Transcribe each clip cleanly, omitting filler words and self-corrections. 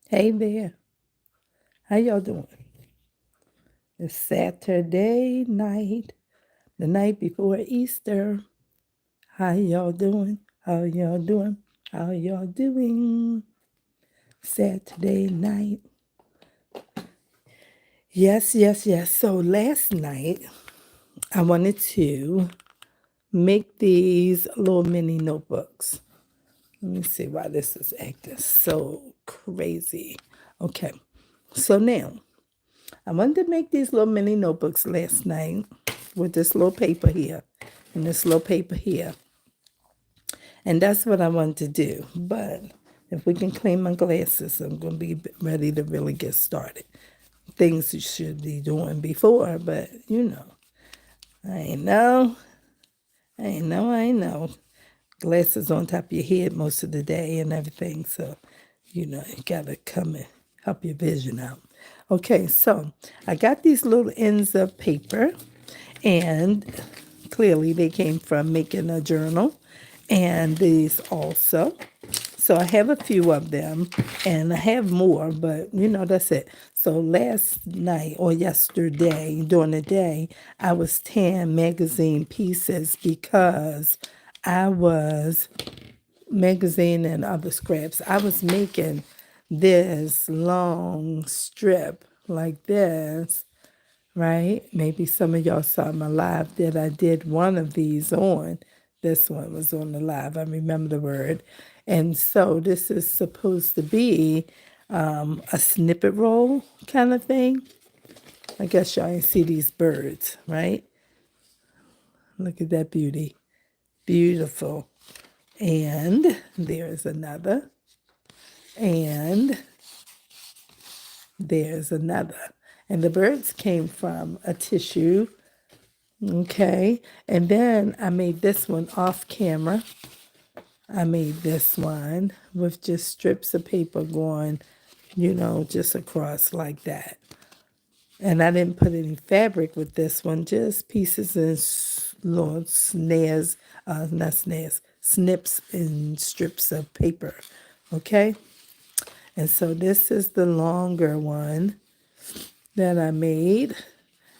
Hey there. How y'all doing? It's Saturday night, the night before Easter. How y'all doing? How y'all doing? How y'all doing? Saturday night. Yes, yes, yes. So last night, I wanted to make these little mini notebooks. Let me see why this is acting so crazy. Okay. So now, I wanted to make these little mini notebooks last night with this little paper here and this little paper here. And that's what I wanted to do. But if we can clean my glasses, I'm going to be ready to really get started. Things you should be doing before, but I know, I know. Glasses on top of your head most of the day and everything. So, you got to come and help your vision out. Okay, so I got these little ends of paper, and clearly they came from making a journal, and these also. So I have a few of them, and I have more, but that's it. So last night or yesterday during the day, I was tan magazine pieces because I was magazine and other scraps. I was making this long strip like this, right? Maybe some of y'all saw my live that I did one of these on. This one was on the live. I remember the word. And so this is supposed to be a snippet roll kind of thing. I guess y'all can see these birds, right? Look at that beauty. Beautiful. And there's another. And there's another. And the birds came from a tissue. Okay. And then I made this one off camera. I made this one with just strips of paper going, just across like that. And I didn't put any fabric with this one, just pieces and little snares, not snares, snips and strips of paper. Okay. And so this is the longer one that I made.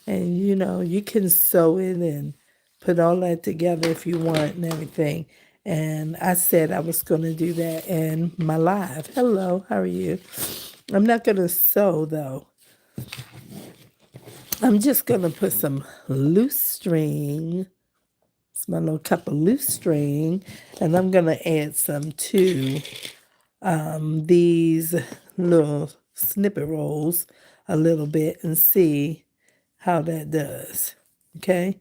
And you can sew it and put all that together if you want and everything. And I said I was going to do that in my live. Hello, how are you? I'm not going to sew though. I'm just going to put some loose string. It's my little cup of loose string. And I'm going to add some to these little snippet rolls a little bit and see how that does. Okay?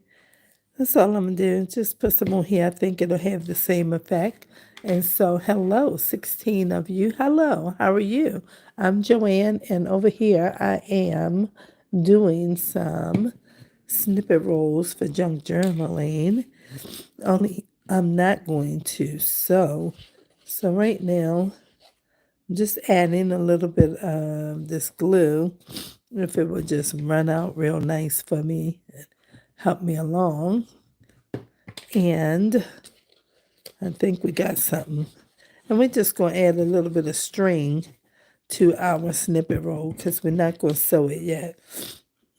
That's all I'm going to do. Just put some on here. I think it'll have the same effect. And so, hello, 16 of you. Hello, how are you? I'm Joanne, and over here I am doing some snippet rolls for junk journaling. Only I'm not going to sew. So right now, I'm just adding a little bit of this glue. If it would just run out real nice for me and help me along. And I think we got something. And we're just going to add a little bit of string to our snippet roll because we're not going to sew it yet.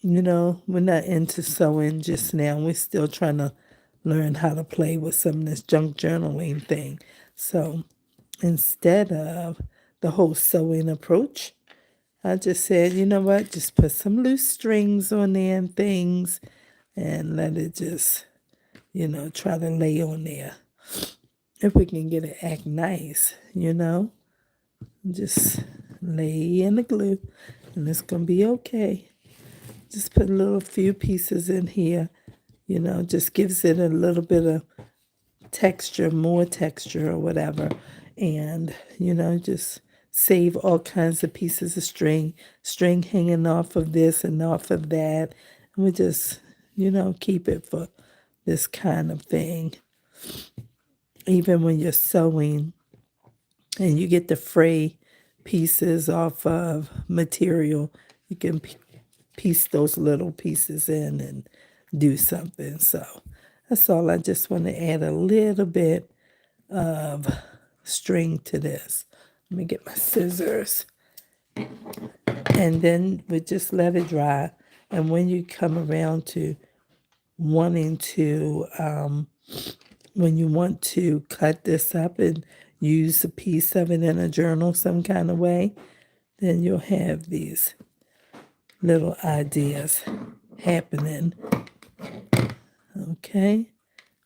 We're not into sewing just now. We're still trying to learn how to play with some of this junk journaling thing. So instead of the whole sewing approach, I just said, you know what, just put some loose strings on there and things and let it just, try to lay on there. If we can get it act nice, just lay in the glue and it's going to be okay. Just put a little few pieces in here, just gives it a little bit of texture, more texture or whatever. And, just save all kinds of pieces of string hanging off of this and off of that. And we just, keep it for this kind of thing. Even when you're sewing and you get the fray pieces off of material, you can piece those little pieces in and do something. So that's all. I just want to add a little bit of string to this. Let me get my scissors And then we just let it dry. And when you come around to wanting to, when you want to cut this up and use a piece of it in a journal some kind of way, then you'll have these little ideas happening. Okay,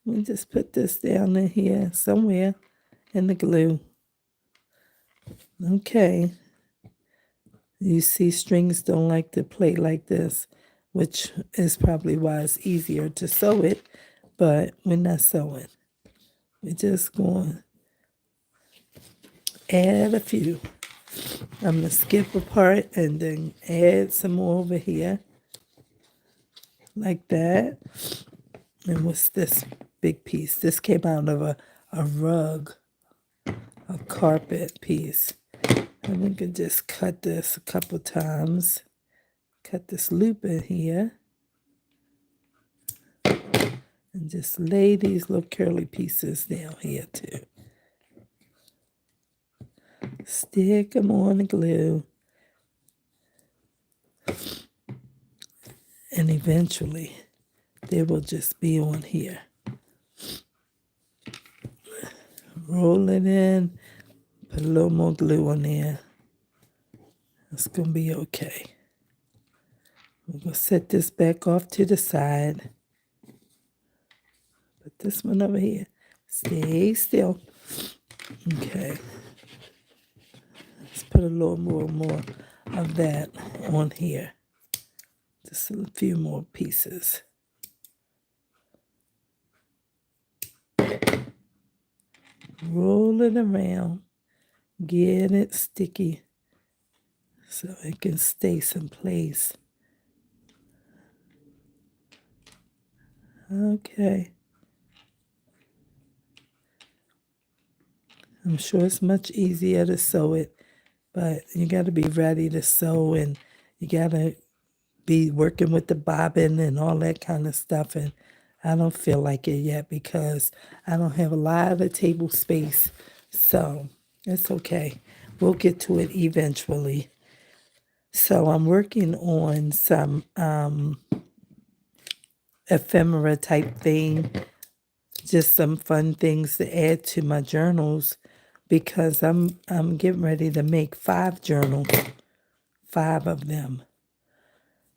we just put this down in here somewhere in the glue. Okay, you see strings don't like to play like this, which is probably why it's easier to sew it, but we're not sewing. We're just going to add a few. I'm going to skip a part and then add some more over here. Like that. And what's this big piece? This came out of a rug, a carpet piece. And we can just cut this a couple times. Cut this loop in here. And just lay these little curly pieces down here too. Stick them on the glue. And eventually, they will just be on here. Roll it in. Put a little more glue on there. It's going to be okay. We're going to set this back off to the side. Put this one over here. Stay still. Okay. Let's put a little more of that on here. Just a few more pieces. Roll it around. Get it sticky so it can stay someplace. Okay. I'm sure it's much easier to sew it, but you got to be ready to sew and you got to be working with the bobbin and all that kind of stuff. And I don't feel like it yet because I don't have a lot of table space. So it's okay. We'll get to it eventually. So I'm working on some ephemera type thing, just some fun things to add to my journals because I'm getting ready to make 5 journals, 5 of them.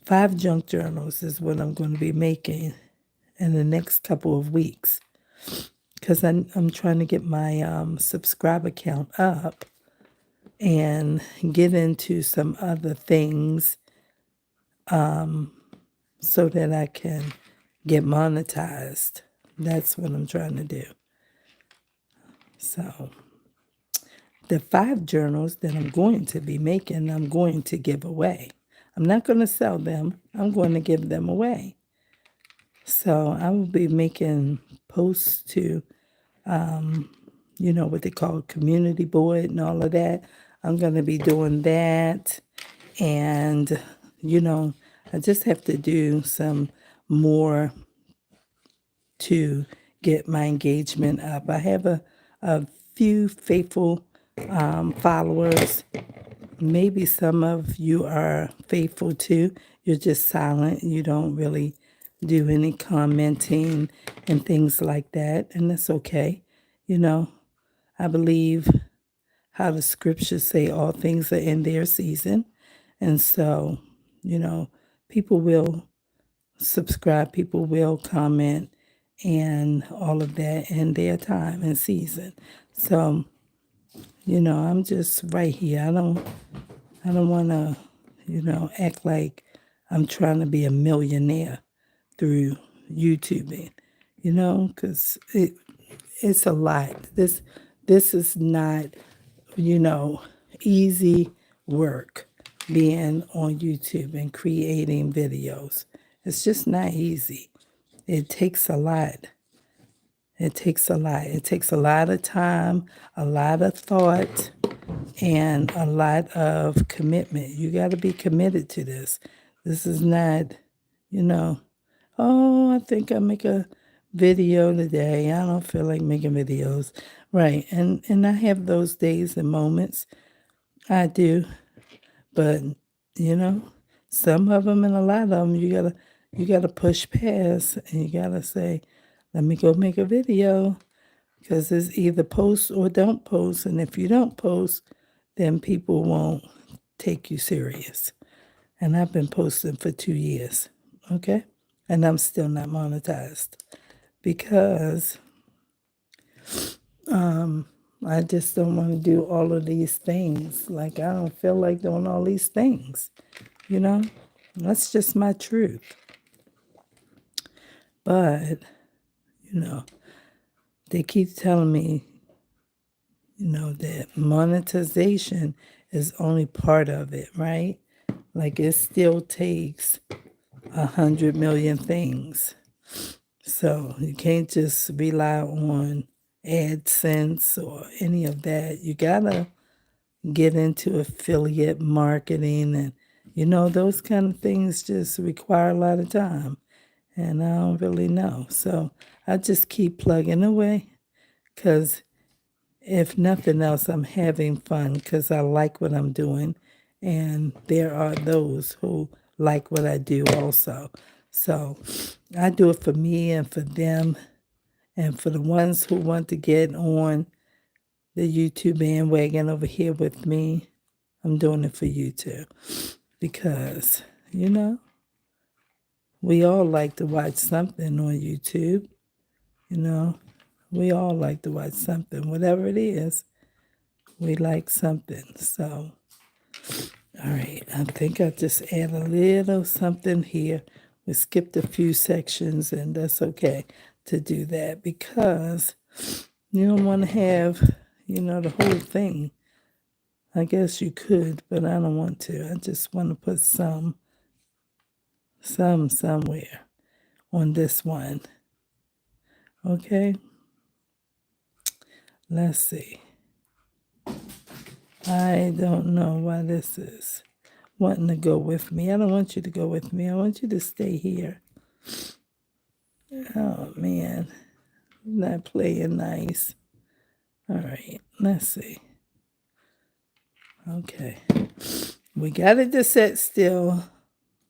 5 junk journals is what I'm going to be making in the next couple of weeks because I'm trying to get my subscriber count up and get into some other things so that I can get monetized. That's what I'm trying to do. So the 5 journals that I'm going to be making, I'm going to give away. I'm not going to sell them. I'm going to give them away. So I will be making posts to, what they call community board and all of that. I'm going to be doing that. And, I just have to do some more to get my engagement up. I have a few faithful followers. Maybe some of you are faithful too. You're just silent. You don't really do any commenting and things like that. And that's okay. I believe how the scriptures say all things are in their season. And so, people will subscribe, people will comment and all of that in their time and season. So, I'm just right here. I don't want to, act like I'm trying to be a millionaire through YouTubing, because it's a lot. This is not, easy work being on YouTube and creating videos. It's just not easy. It takes a lot. It takes a lot. It takes a lot of time, a lot of thought, and a lot of commitment. You got to be committed to this. This is not, I think I'll make a video today. I don't feel like making videos. Right. And I have those days and moments. I do. But, you know, some of them and a lot of them, you gotta push past and you gotta say, let me go make a video. Because it's either post or don't post. And if you don't post, then people won't take you serious. And I've been posting for 2 years, okay? And I'm still not monetized because I just don't want to do all of these things. Like, I don't feel like doing all these things, you know? That's just my truth. But, you know, they keep telling me, you know, that monetization is only part of it, right? Like, it still takes 100 million things. So you can't just rely on AdSense or any of that. You gotta get into affiliate marketing, and you know, those kind of things just require a lot of time. And I don't really know. So I just keep plugging away because if nothing else, I'm having fun because I like what I'm doing. And there are those who like what I do also. So I do it for me and for them and for the ones who want to get on the YouTube bandwagon over here with me. I'm doing it for you too. Because, you know, we all like to watch something on YouTube. You know, we all like to watch something, whatever it is. We like something. So, all right, I think I just add a little something here. We skipped a few sections, and that's okay to do that because you don't want to have, you know, the whole thing. I guess you could, but I don't want to. I just want to put some somewhere on this one. Okay? Let's see. I don't know why this is wanting to go with me. I don't want you to go with me. I want you to stay here. Oh, man. Not playing nice. All right. Let's see. Okay. We got it to set still.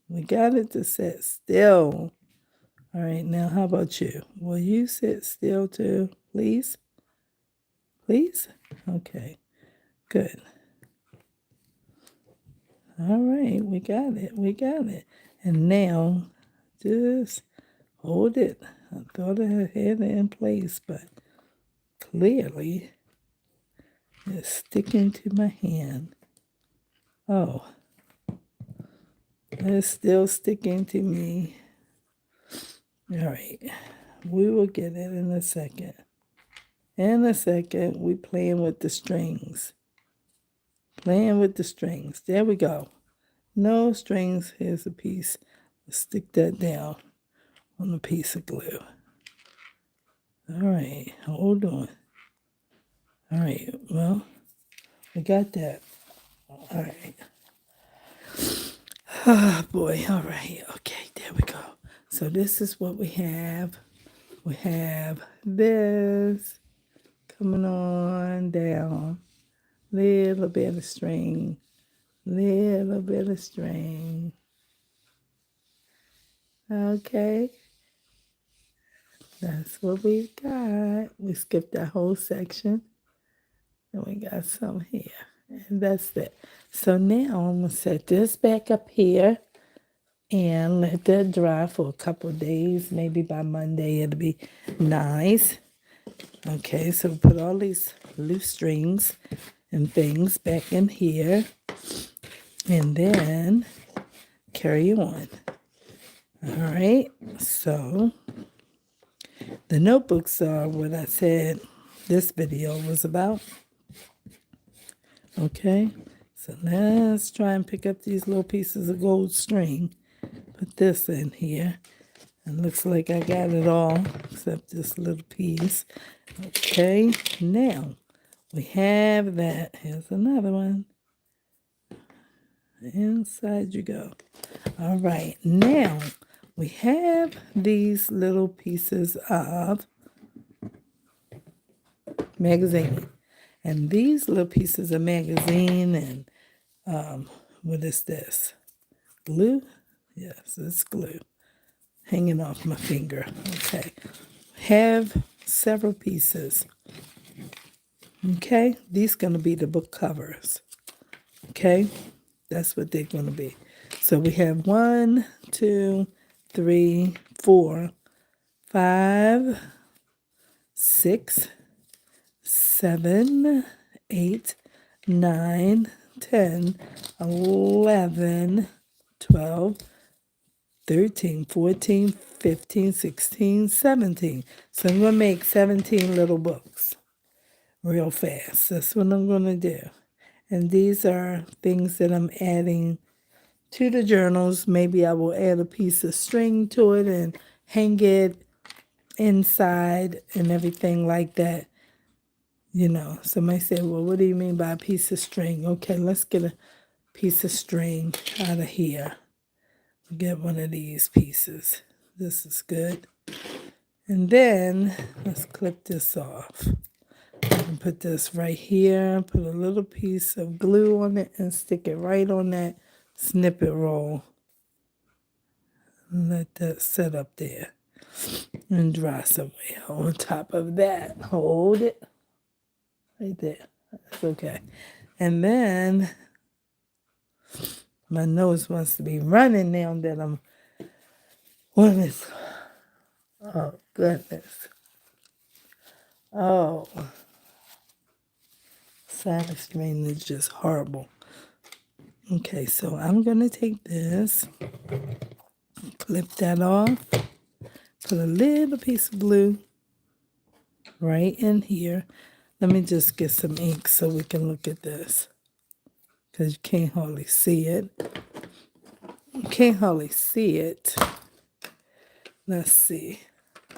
We got it to set still. All right. Now, how about you? Will you sit still too, please? Please? Okay. Good. All right. We got it. We got it. And now, just hold it. I thought I had it in place, but clearly it's sticking to my hand. Oh, it's still sticking to me. All right. We will get it in a second. In a second, we playing with the strings. Playing with the strings. There we go. No strings. Here's a piece. Let's stick that down on a piece of glue. All right. Hold on. All right. Well, we got that. All right. Oh, boy. All right. Okay. There we go. So this is what we have. We have this coming on down. Little bit of string. Little bit of string. Okay. That's what we got. We skipped that whole section. And we got some here. And that's it. So now I'm going to set this back up here and let that dry for a couple of days. Maybe by Monday it'll be nice. Okay, so put all these loose strings and things back in here. And then carry on. All right, so the notebooks are what I said this video was about. Okay, so let's try and pick up these little pieces of gold string. Put this in here. It looks like I got it all except this little piece. Okay, now we have that. Here's another one. Inside you go. All right, now we have these little pieces of magazine. And these little pieces of magazine and What is this? Glue? Yes, it's glue. Hanging off my finger. Okay. Have several pieces. Okay. These going to be the book covers. Okay. That's what they're going to be. So we have 1, 2, 3, 4, 5, 6, 7, 8, 9, 10, 11, 12, 13, 14, 15, 16, 17. So I'm going to make 17 little books real fast. That's what I'm going to do. And these are things that I'm adding to the journals. Maybe I will add a piece of string to it and hang it inside and everything like that. You know, somebody said, well, what do you mean by a piece of string? Okay, let's get a piece of string out of here. Get one of these pieces. This is good. And then let's clip this off. And put this right here. Put a little piece of glue on it and stick it right on that snippet roll. And let that set up there. And dry somewhere. On top of that, hold it. Right there. That's okay. And then my nose wants to be running now that I'm on this. Oh, goodness. Oh. Sinus strain is just horrible. Okay, so I'm going to take this, clip that off, put a little piece of glue right in here. Let me just get some ink so we can look at this, because you can't hardly see it. You can't hardly see it. Let's see.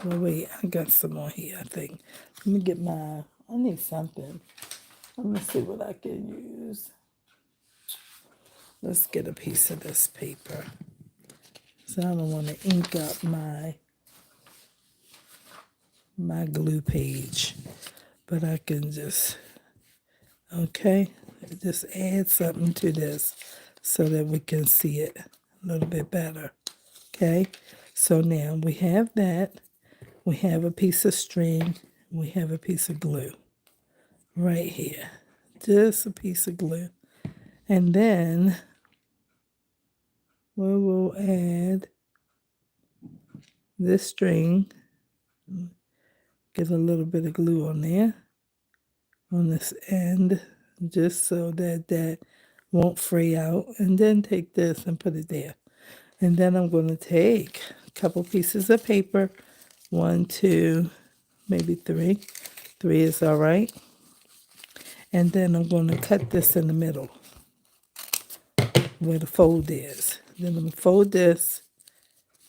Well, wait, I got some more here, I think. Let me get I need something. Let me see what I can use. Let's get a piece of this paper. So I don't want to ink up my glue page. But I can just, okay, just add something to this so that we can see it a little bit better. Okay, so now we have that. We have a piece of string. We have a piece of glue right here. Just a piece of glue. And then we will add this string. Get a little bit of glue on there, on this end, just so that won't fray out. And then take this and put it there. And then I'm going to take a couple pieces of paper. 1, 2, maybe 3. 3 is all right. And then I'm going to cut this in the middle where the fold is. Then I'm going to fold this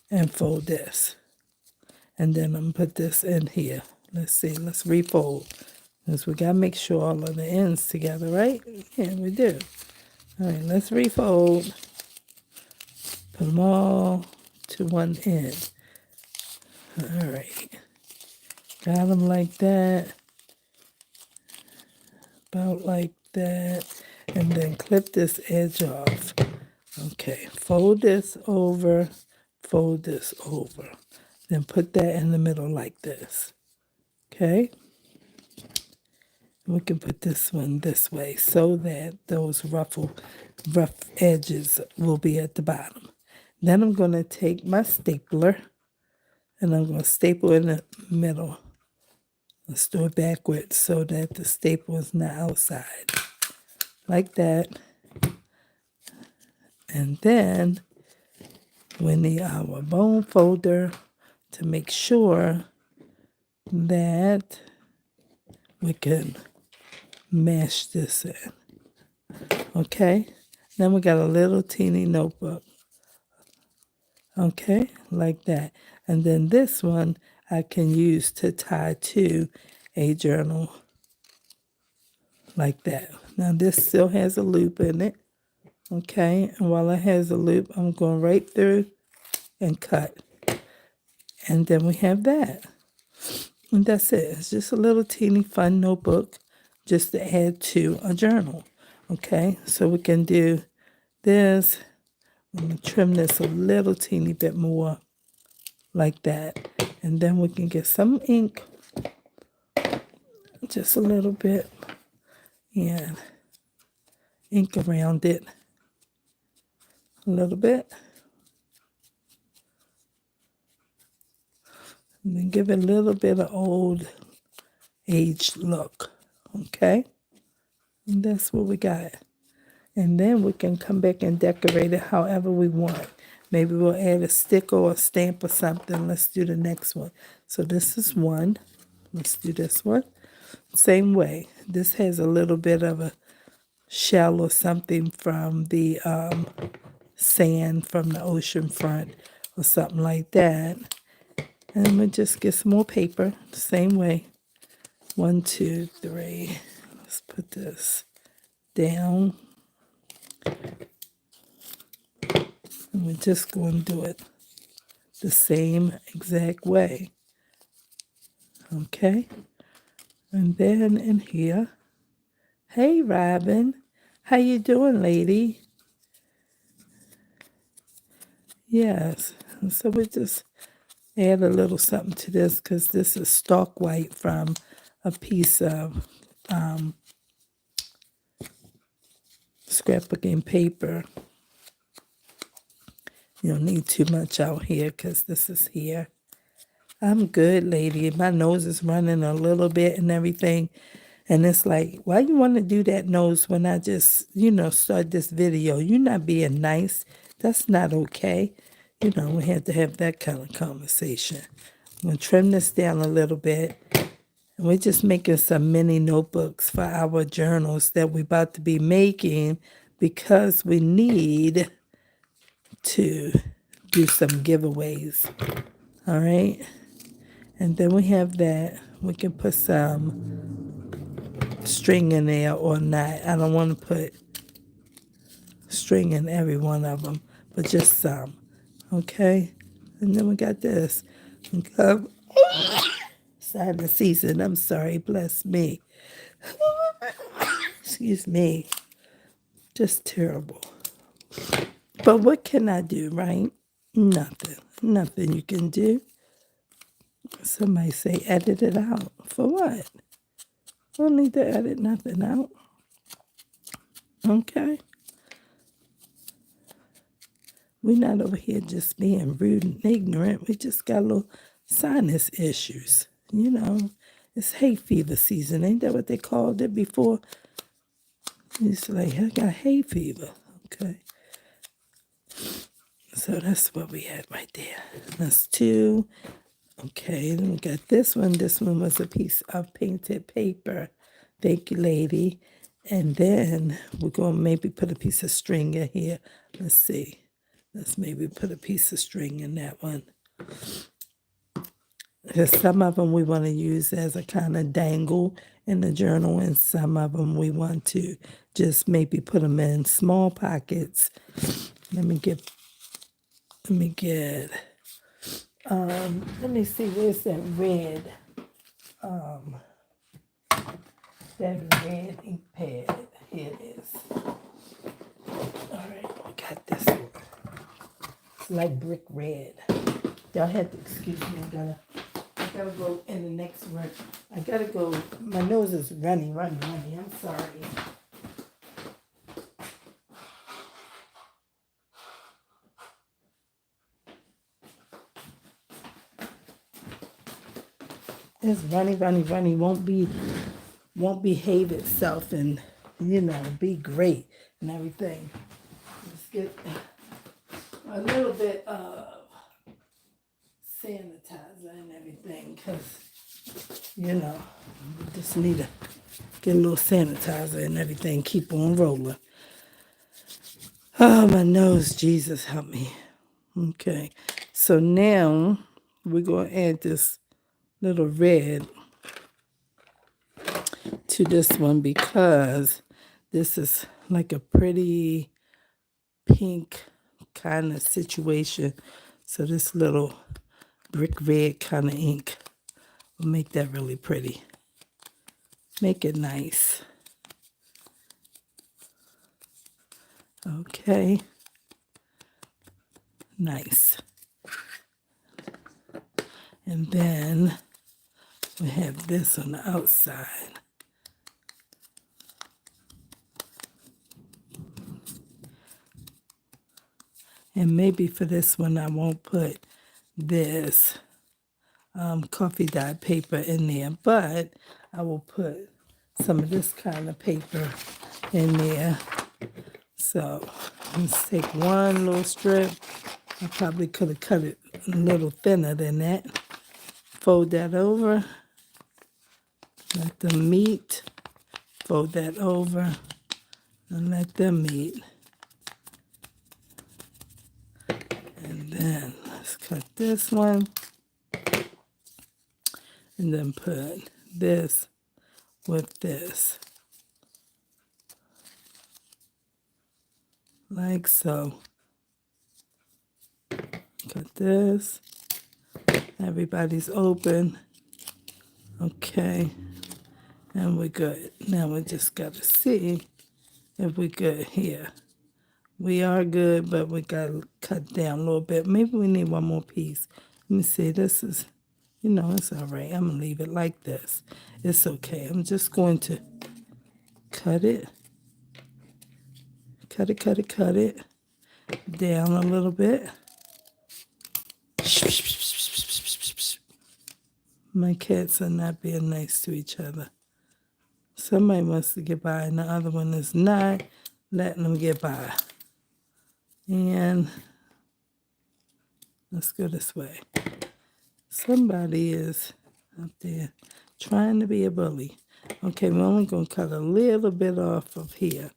and fold this. And then I'm going to put this in here. Let's see. Let's refold. Because we got to make sure all of the ends together, right? Yeah, we do. All right, let's refold. Put them all to one end. All right. Got them like that. About like that. And then clip this edge off. Okay, fold this over, fold this over. Then put that in the middle like this. Okay? We can put this one this way so that those rough edges will be at the bottom. Then I'm going to take my stapler and I'm going to staple in the middle. Let's do it backwards so that the staple is not outside. Like that. And then we need our bone folder to make sure that we can mash this in. Okay? Then we got a little teeny notebook. Okay? Like that. And then this one I can use to tie to a journal like that. Now this still has a loop in it. Okay? And while it has a loop, I'm going right through and cut. And then we have that. And that's it. It's just a little teeny fun notebook just to add to a journal. Okay? So we can do this. I'm going to trim this a little teeny bit more like that. And then we can get some ink, just a little bit, and ink around it a little bit. And then give it a little bit of old aged look, okay? And that's what we got. And then we can come back and decorate it however we want. Maybe we'll add a sticker or a stamp or something. Let's do the next one. So this is one. Let's do this one. Same way. This has a little bit of a shell or something from the sand from the ocean front or something like that. And we'll just get some more paper. Same way. 1, 2, 3. Let's put this down. And we're just going to do it the same exact way. Okay? And then in here, hey Robin, how you doing, lady? Yes. And so we just add a little something to this because this is stock white from a piece of scrapbooking paper. You don't need too much out here because this is here. I'm good, lady. My nose is running a little bit and everything. And it's like, why you want to do that nose when I just, start this video? You're not being nice. That's not okay. We had to have that kind of conversation. I'm going to trim this down a little bit. And we're just making some mini notebooks for our journals that we're about to be making because we need to do some giveaways. All right? And then we have that. We can put some string in there or not. I don't want to put string in every one of them, but just some. Okay? And then we got this. Silent season. I'm sorry. Bless me. Excuse me. Just terrible. But what can I do, right? Nothing. Nothing you can do. Somebody say edit it out. For what? I don't need to edit nothing out. Okay? We're not over here just being rude and ignorant. We just got little sinus issues. It's hay fever season. Ain't that what they called it before? It's like, I got hay fever. Okay. So that's what we had right there. That's 2. Okay, then we got this one. This one was a piece of painted paper. Thank you, lady. And then we're going to maybe put a piece of string in here. Let's see. Let's maybe put a piece of string in that one. Because some of them we want to use as a kind of dangle in the journal, and some of them we want to just maybe put them in small pockets. Let me see, where's that red, that red ink pad? Here it is. All right, we got this one. It's like brick red. Y'all have to excuse me. I gotta go in the next room. I gotta go. My nose is running. I'm sorry. It's running. Won't behave itself and be great and everything. Let's get a little bit of sanitizer and everything because we just need to get a little sanitizer and everything. Keep on rolling. Oh, my nose, Jesus help me. Okay, so now we're going to add this little red to this one because this is like a pretty pink kind of situation. So this little brick red kind of ink will make that really pretty. Make it nice. Okay. Nice. And then we have this on the outside. And maybe for this one, I won't put this coffee dyed paper in there, but I will put some of this kind of paper in there. So let's take one little strip. I probably could have cut it a little thinner than that. Fold that over. Let them meet. Fold that over and let them meet. And then let's cut this one. And then put this with this. Like so. Cut this. Everybody's open. Okay. And we're good. Now we just got to see if we're good here. We are good, but we got to cut down a little bit. Maybe we need one more piece. Let me see. This is, it's all right. I'm going to leave it like this. It's okay. I'm just going to cut it. Cut it. Down a little bit. My cats are not being nice to each other. Somebody wants to get by, and the other one is not letting them get by. And let's go this way. Somebody is up there trying to be a bully. Okay, we're only going to cut a little bit off of here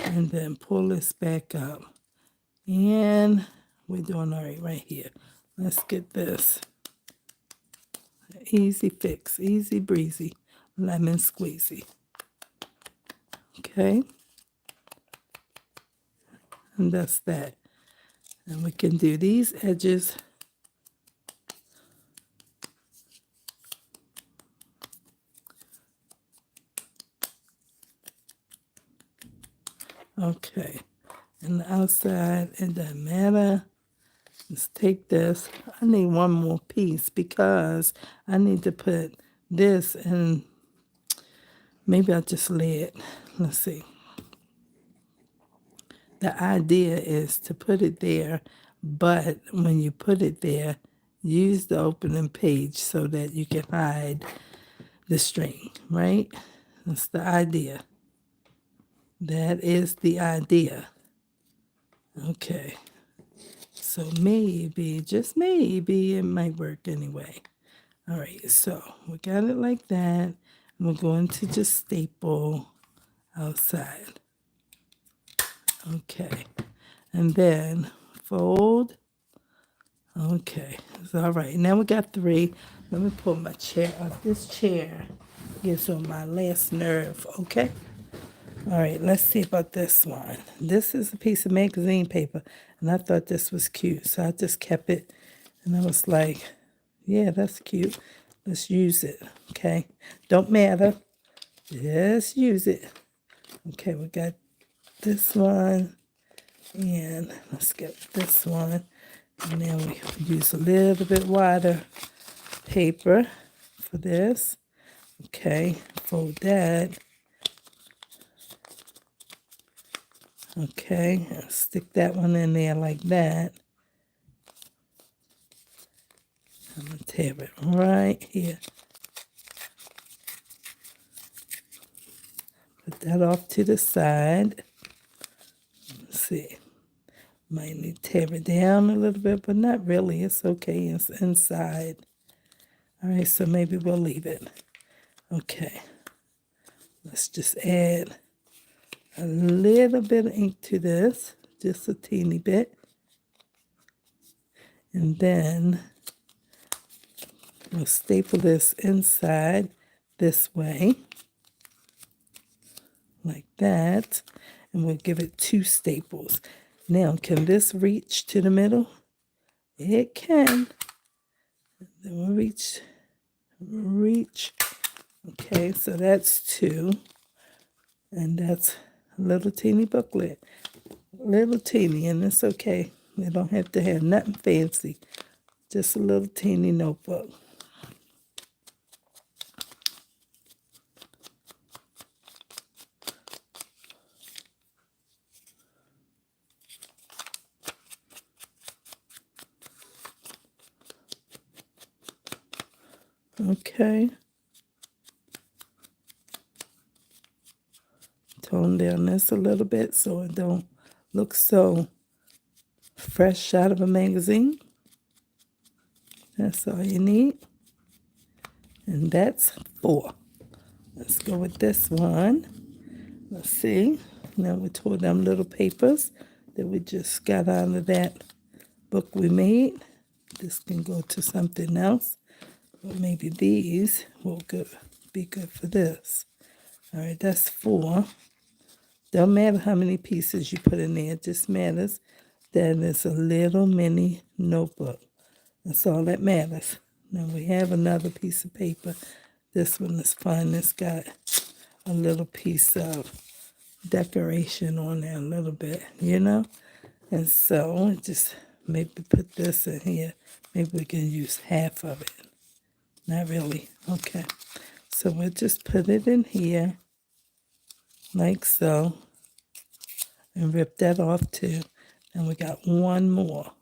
and then pull this back up. And we're doing all right here. Let's get this. Easy fix, easy breezy, lemon squeezy. Okay. And that's that. And we can do these edges. Okay. And the outside, it doesn't matter. Let's take this. I need one more piece because I need to put this in. Maybe I'll just lay it. Let's see. The idea is to put it there, but when you put it there, use the opening page so that you can hide the string, right? That's the idea. That is the idea. Okay. So maybe, just maybe, it might work anyway. All right, so we got it like that. And we're going to just staple outside. Okay. And then fold. Okay, it's all right. Now we got 3. Let me pull my chair up. This chair gets on my last nerve, okay? All right, let's see about this one. This is a piece of magazine paper, and I thought this was cute, so I just kept it, and I was like, yeah, that's cute. Let's use it, okay? Don't matter. Just use it. Okay, we got this one, and let's get this one. And then we use a little bit wider paper for this. Okay, fold that. Okay, I'll stick that one in there like that. I'm going to tear it right here. Put that off to the side. Let's see. Might need to tear it down a little bit, but not really. It's okay. It's inside. All right, so maybe we'll leave it. Okay. Let's just add a little bit of ink to this, just a teeny bit. And then we'll staple this inside this way, like that. And we'll give it 2 staples. Now, can this reach to the middle? It can. Then we'll reach. Okay, so that's 2. And that's a little teeny booklet. Little teeny, and it's okay. You don't have to have nothing fancy. Just a little teeny notebook. Okay. Tone down this a little bit so it don't look so fresh out of a magazine. That's all you need. And that's 4. Let's go with this one. Let's see. Now we tore them little papers that we just got out of that book we made. This can go to something else. But maybe these will be good for this. All right, that's 4. Don't matter how many pieces you put in there. It just matters that it's a little mini notebook. That's all that matters. Now we have another piece of paper. This one is fun. It's got a little piece of decoration on there a little bit, you know? And so just maybe put this in here. Maybe we can use half of it. Not really. Okay. So we'll just put it in here like so. And rip that off too. And we got one more.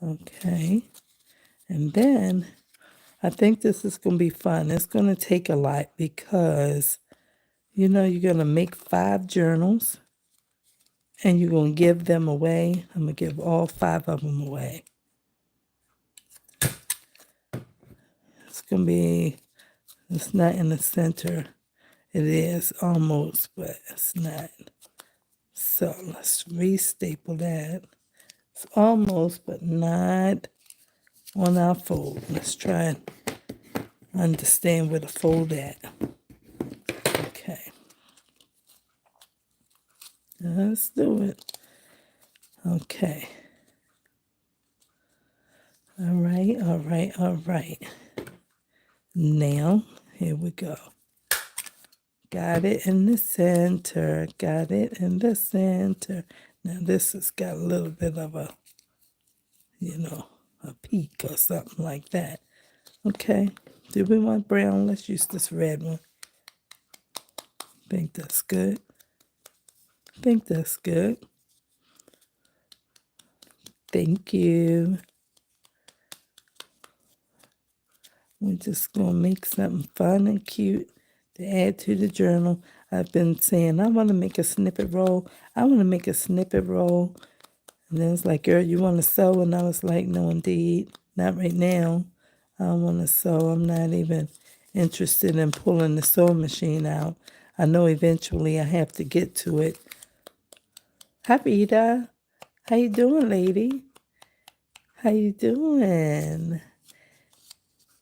Okay. And then I think this is going to be fun. It's going to take a lot because, you know, you're going to make 5 journals and you're going to give them away. I'm going to give all 5 of them away. It's going to be, it's not in the center. It is almost, but it's not. So let's restaple that. It's almost, but not on our fold. Let's try and understand where to fold at. Okay. Let's do it. Okay. All right, all right, all right. Now, here we go. Got it in the center. Got it in the center. Now this has got a little bit of a, you know, a peak or something like that. Okay. Do we want brown? Let's use this red one. Think that's good. Think that's good. Thank you. We're just going to make something fun and cute to add to the journal. I've been saying, I want to make a snippet roll. I want to make a snippet roll. And then it's like, girl, you want to sew? And I was like, no, indeed. Not right now. I don't want to sew. I'm not even interested in pulling the sewing machine out. I know eventually I have to get to it. Hi, Rita. How you doing, lady? How you doing?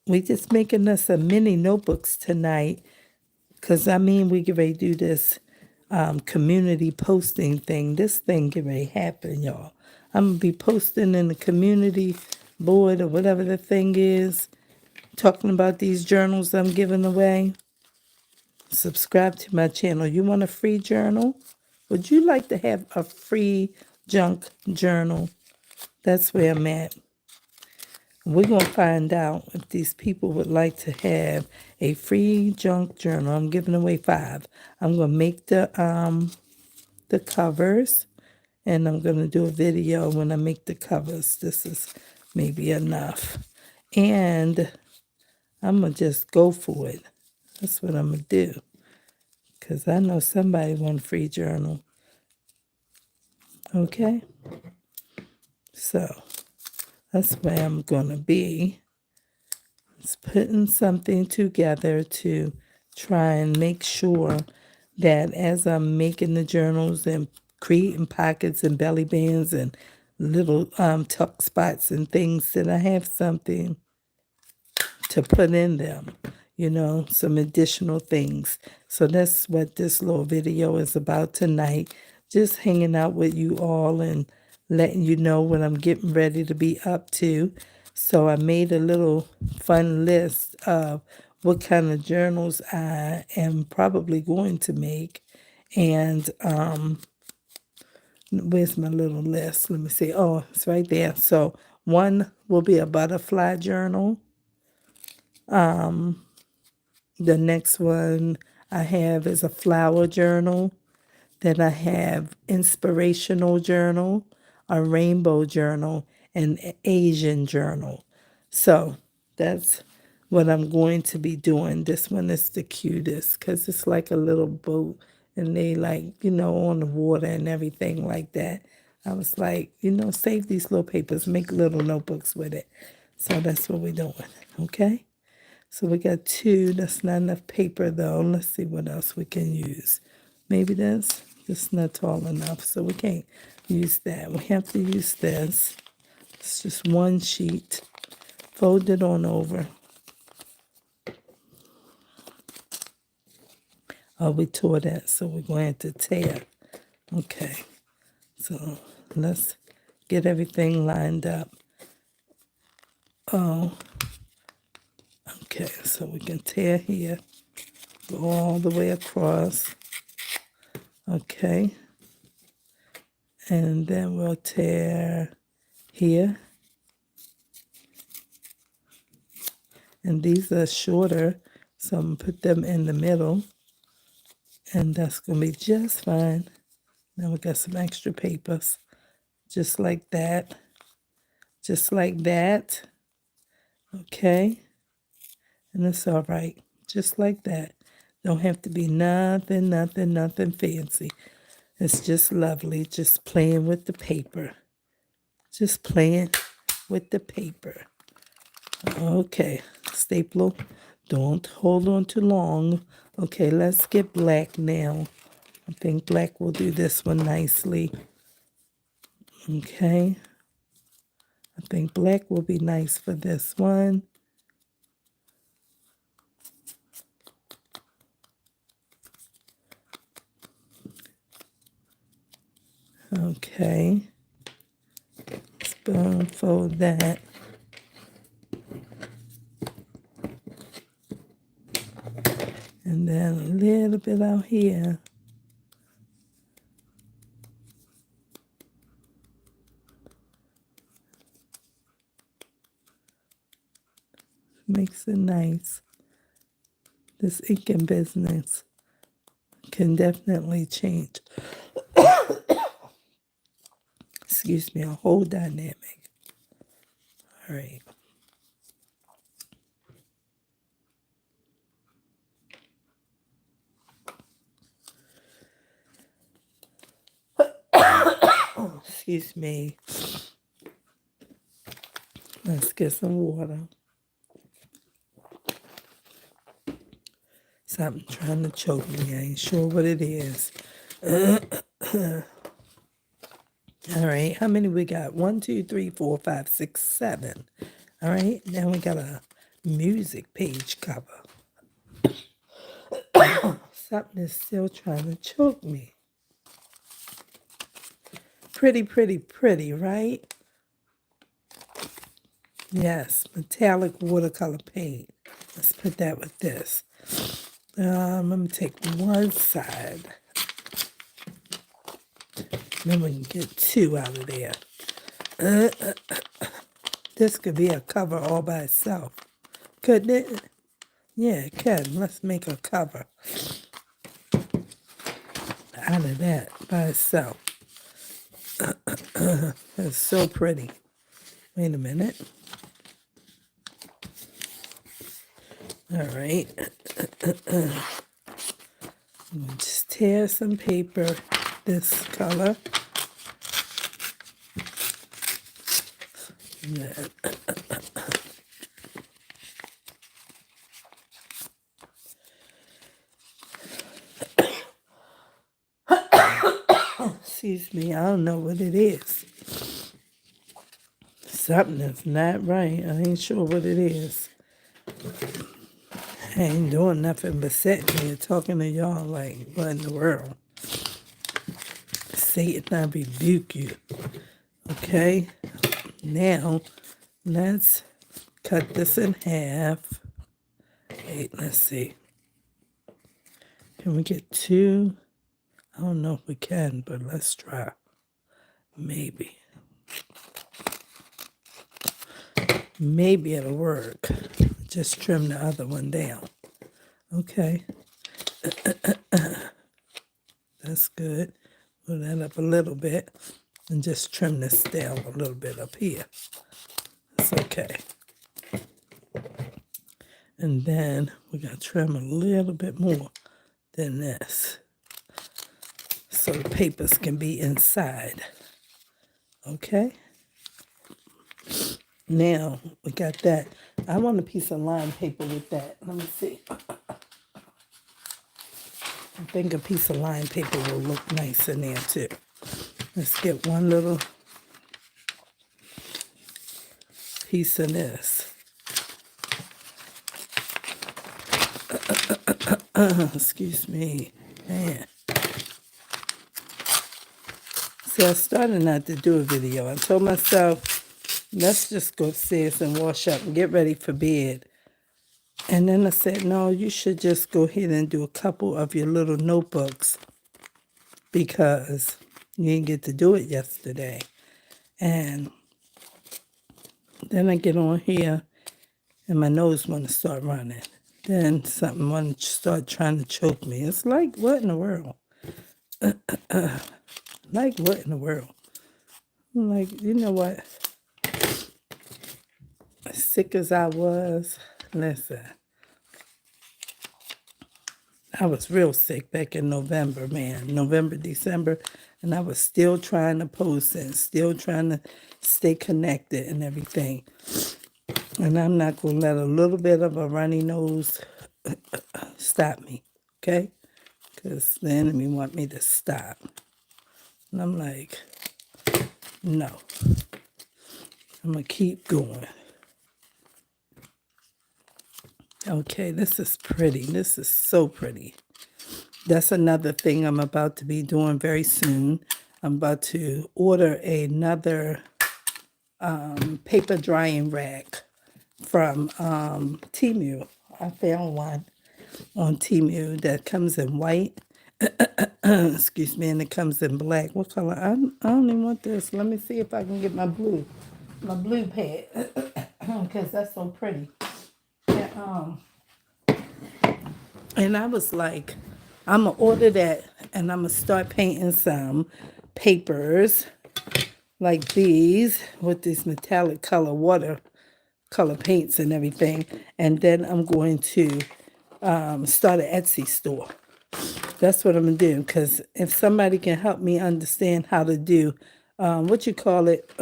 We just making us a mini notebooks tonight. Because, I mean, we get ready to do this community posting thing. This thing get ready to happen, y'all. I'm going to be posting in the community board or whatever the thing is, talking about these journals I'm giving away. Subscribe to my channel. You want a free journal? Would you like to have a free junk journal? That's where I'm at. We're going to find out if these people would like to have a free junk journal. I'm giving away 5. I'm going to make the covers, and I'm going to do a video when I make the covers. This is maybe enough. And I'm going to just go for it. That's what I'm going to do. Because I know somebody want a free journal. Okay? So that's where I'm going to be. It's putting something together to try and make sure that as I'm making the journals and creating pockets and belly bands and little tuck spots and things, that I have something to put in them, you know, some additional things. So that's what this little video is about tonight. Just hanging out with you all and letting you know what I'm getting ready to be up to. So I made a little fun list of what kind of journals I am probably going to make. And Where's my little list? Let me see. Oh, it's right there. So one will be a butterfly journal. The next one I have is a flower journal. Then I have inspirational journal, a rainbow journal, and an Asian journal. So that's what I'm going to be doing. This one is the cutest because it's like a little boat and they like, on the water and everything like that. I was like, save these little papers, make little notebooks with it. So that's what we're doing, okay? So we got two. That's not enough paper though. Let's see what else we can use. Maybe this not tall enough, so we can't use that. We have to use this. It's just one sheet. Fold it on over. Oh, we tore that, so we're going to tear. Okay, so let's get everything lined up. Oh, okay, so we can tear here, go all the way across. Okay, and then we'll tear here. And these are shorter, so I'm going to put them in the middle. And that's going to be just fine. Now we got some extra papers. Just like that. Just like that. Okay. And it's all right. Just like that. Don't have to be nothing fancy. It's just lovely. Just playing with the paper. Just playing with the paper. Okay. Staple. Don't hold on too long. Okay, let's get black now. I think black will do this one nicely. Okay. I think black will be nice for this one. Okay. Spoon fold that. And then a little bit out here. Makes it nice. This inking business can definitely change. Excuse me, a whole dynamic. All right. Excuse me. Let's get some water. Something trying to choke me. I ain't sure what it is. All right. How many we got? 1, 2, 3, 4, 5, 6, 7. All right. Now we got a music page cover. Something is still trying to choke me. Pretty, pretty, pretty, right? Yes, metallic watercolor paint. Let's put that with this. I'm going to take one side. Then we can get two out of there. This could be a cover all by itself. Couldn't it? Yeah, it can. Let's make a cover out of that by itself. It's so pretty. Wait a minute. All right. Just tear some paper this color. Excuse me, I don't know what it is. Something is not right. I ain't sure what it is. I ain't doing nothing but sitting here talking to y'all like, what in the world? Satan, I rebuke you. Okay? Now, let's cut this in half. Wait, let's see. Can we get two? I don't know if we can, but let's try. Maybe. Maybe it'll work. Just trim the other one down. Okay. That's good. Pull that up a little bit and just trim this down a little bit up here. It's okay. And then we're going to trim a little bit more than this so the papers can be inside. Okay? Now we got that. I want a piece of line paper with that. Let me see. I think a piece of line paper will look nice in there too. Let's get one little piece of this. Excuse me. Man. See, I started not to do a video. I told myself, let's just go upstairs and wash up and get ready for bed. And then I said, no, you should just go ahead and do a couple of your little notebooks because you didn't get to do it yesterday. And then I get on here and my nose want to start running. Then something want to start trying to choke me. It's like, what in the world? Like, what in the world? I'm like, you know what? As sick as I was, listen, I was real sick back in November, man. November, December. And I was still trying to post and still trying to stay connected and everything. And I'm not going to let a little bit of a runny nose stop me, okay? Because the enemy want me to stop. And I'm like, no. I'm going to keep going. Okay, this is pretty. This is so pretty. That's another thing I'm about to be doing very soon. I'm about to order another paper drying rack from Temu. I found one on Temu that comes in white. Excuse me, and it comes in black. What color? I don't even want this. Let me see if I can get my blue pad, because that's so pretty. And I was like, I'm going to order that and I'm going to start painting some papers like these with these metallic color watercolor paints and everything. And then I'm going to start an Etsy store. That's what I'm going to do, because if somebody can help me understand how to do, DigiKits.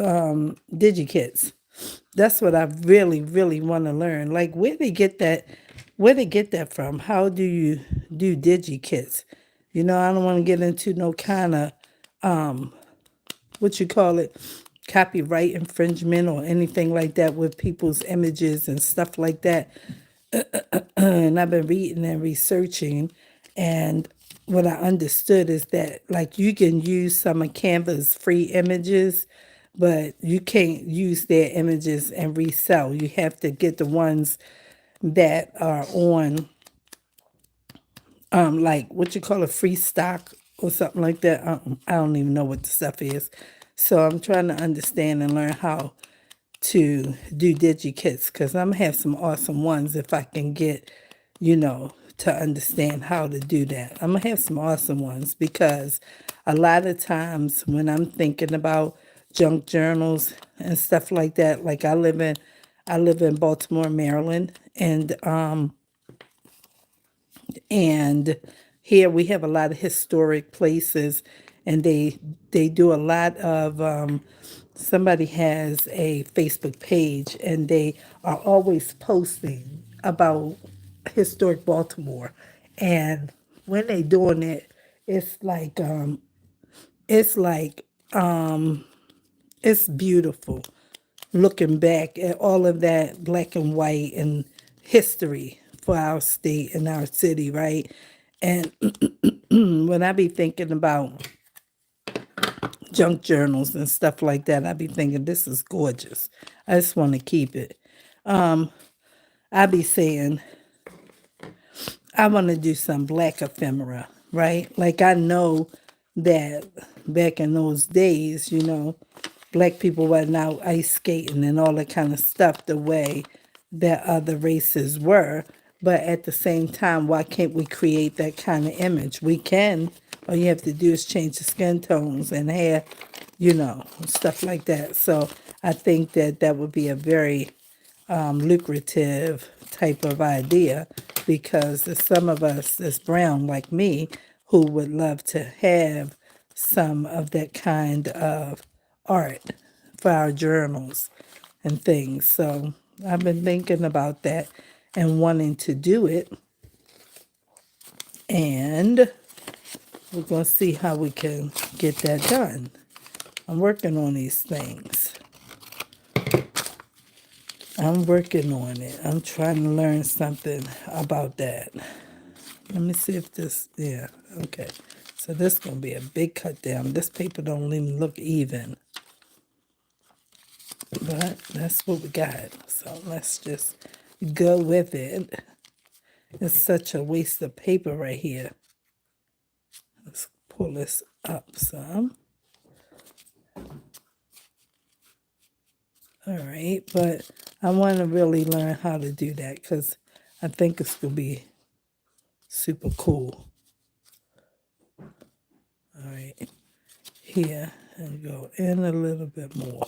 That's what I really, really want to learn. Like, where they get that from? How do you do DigiKits? You know, I don't want to get into no kind of, copyright infringement or anything like that with people's images and stuff like that. And I've been reading and researching, and what I understood is that, like, you can use some of Canva's free images, but you can't use their images and resell. You have to get the ones that are on, free stock or something like that. I don't even know what the stuff is. So I'm trying to understand and learn how to do DigiKits, because I'm going to have some awesome ones if I can get, to understand how to do that. I'm going to have some awesome ones, because a lot of times when I'm thinking about junk journals and stuff like that, like I live in Baltimore, Maryland, and here we have a lot of historic places, and they do a lot of somebody has a Facebook page, and they are always posting about historic Baltimore. And when they doing it, it's like it's like it's beautiful looking back at all of that black and white and history for our state and our city, right? And when I be thinking about junk journals and stuff like that, I be thinking, this is gorgeous. I just want to keep it. I be saying, I want to do some black ephemera, right? Like, I know that back in those days, black people were now ice skating and all that kind of stuff the way that other races were. But at the same time, why can't we create that kind of image? We can. All you have to do is change the skin tones and hair, stuff like that. So I think that would be a very lucrative type of idea, because there's some of us that's brown like me who would love to have some of that kind of art for our journals and things. So I've been thinking about that and wanting to do it. And we're going to see how we can get that done. I'm working on these things. I'm working on it. I'm trying to learn something about that. Let me see if this, yeah, okay. So this is going to be a big cut down. This paper don't even look even. But that's what we got. So let's just go with it. It's such a waste of paper right here. Let's pull this up some. All right, but I want to really learn how to do that because I think it's going to be super cool. All right, here, and go in a little bit more.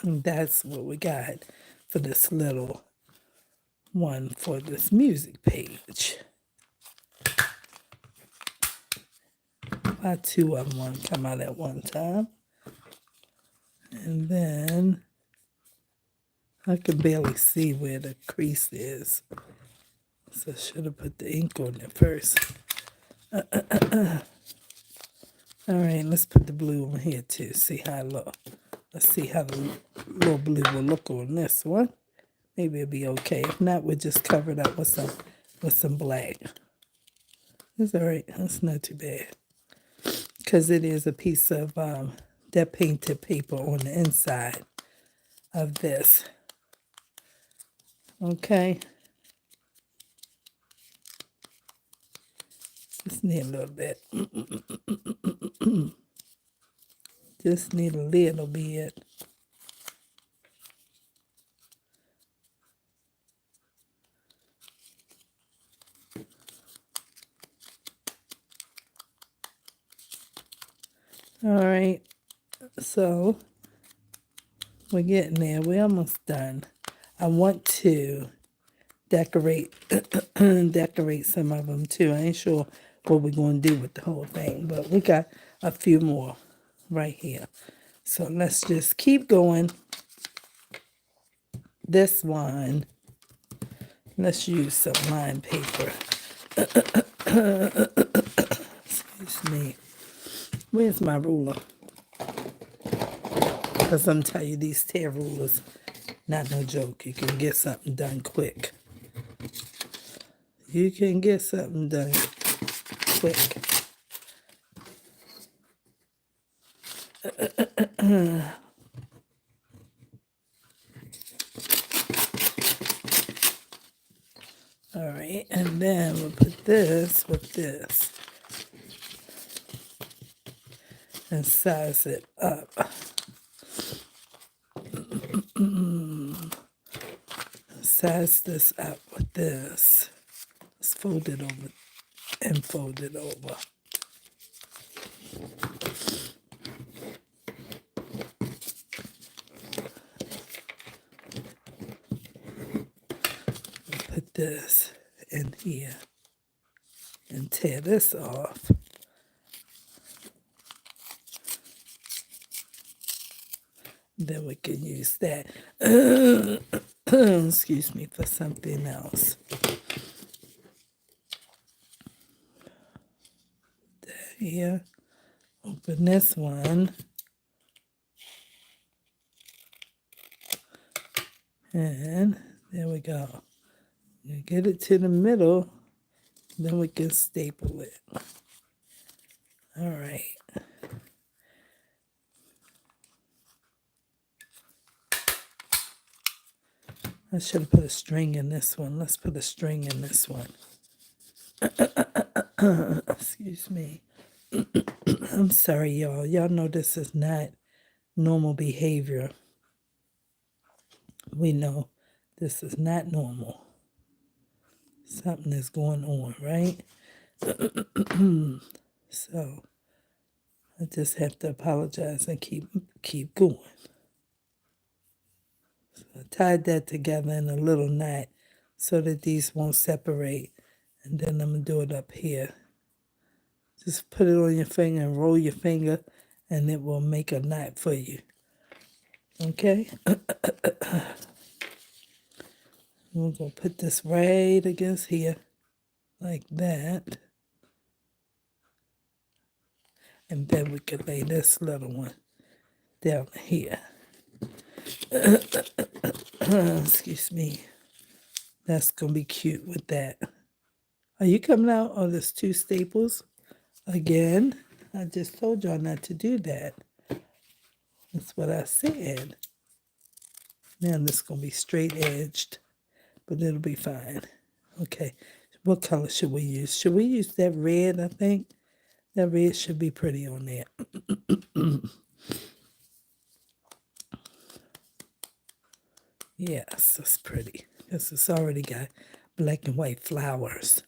And that's what we got for this little one for this music page. About two of them want to come out at one time. And then I can barely see where the crease is. So I should have put the ink on it first. All right, let's put the blue on here too. See how it look. Let's see how the little blue will look on this one. Maybe it'll be okay. If not, we'll just cover it up with some black. It's all right. That's not too bad. Because it is a piece of that painted paper on the inside of this. Okay. Just need a little bit. Just need a little bit. All right. So we're getting there. We're almost done. I want to decorate some of them too. I ain't sure what we're going to do with the whole thing, but we got a few more right here. So let's just keep going. This one, let's use some line paper. Excuse me. Where's my ruler? Because I'm telling you, these tear rulers, not no joke. You can get something done quick. You can get something done quick. All right, and then we'll put this with this and size it up. Size this up with this. Let's fold it over and fold it over. Put this in here and tear this off. Then we can use that, excuse me, for something else. Here, open this one. And there we go. You get it to the middle, then we can staple it. All right. I should have put a string in this one. Let's put a string in this one. Excuse me. I'm sorry, y'all. Y'all know this is not normal behavior. We know this is not normal. Something is going on, right? So I just have to apologize and keep going. So I tied that together in a little knot so that these won't separate. And then I'm going to do it up here. Just put it on your finger and roll your finger, and it will make a knot for you. Okay? We're going to put this right against here, like that. And then we can lay this little one down here. Excuse me. That's going to be cute with that. Are you coming out? Oh, there's 2 staples. Again, I just told y'all not to do that. That's what I said. Now this is going to be straight edged, but it'll be fine. Okay, what color should we use? Should we use that red, I think? That red should be pretty on there. Yes, that's pretty. Because it's already got black and white flowers.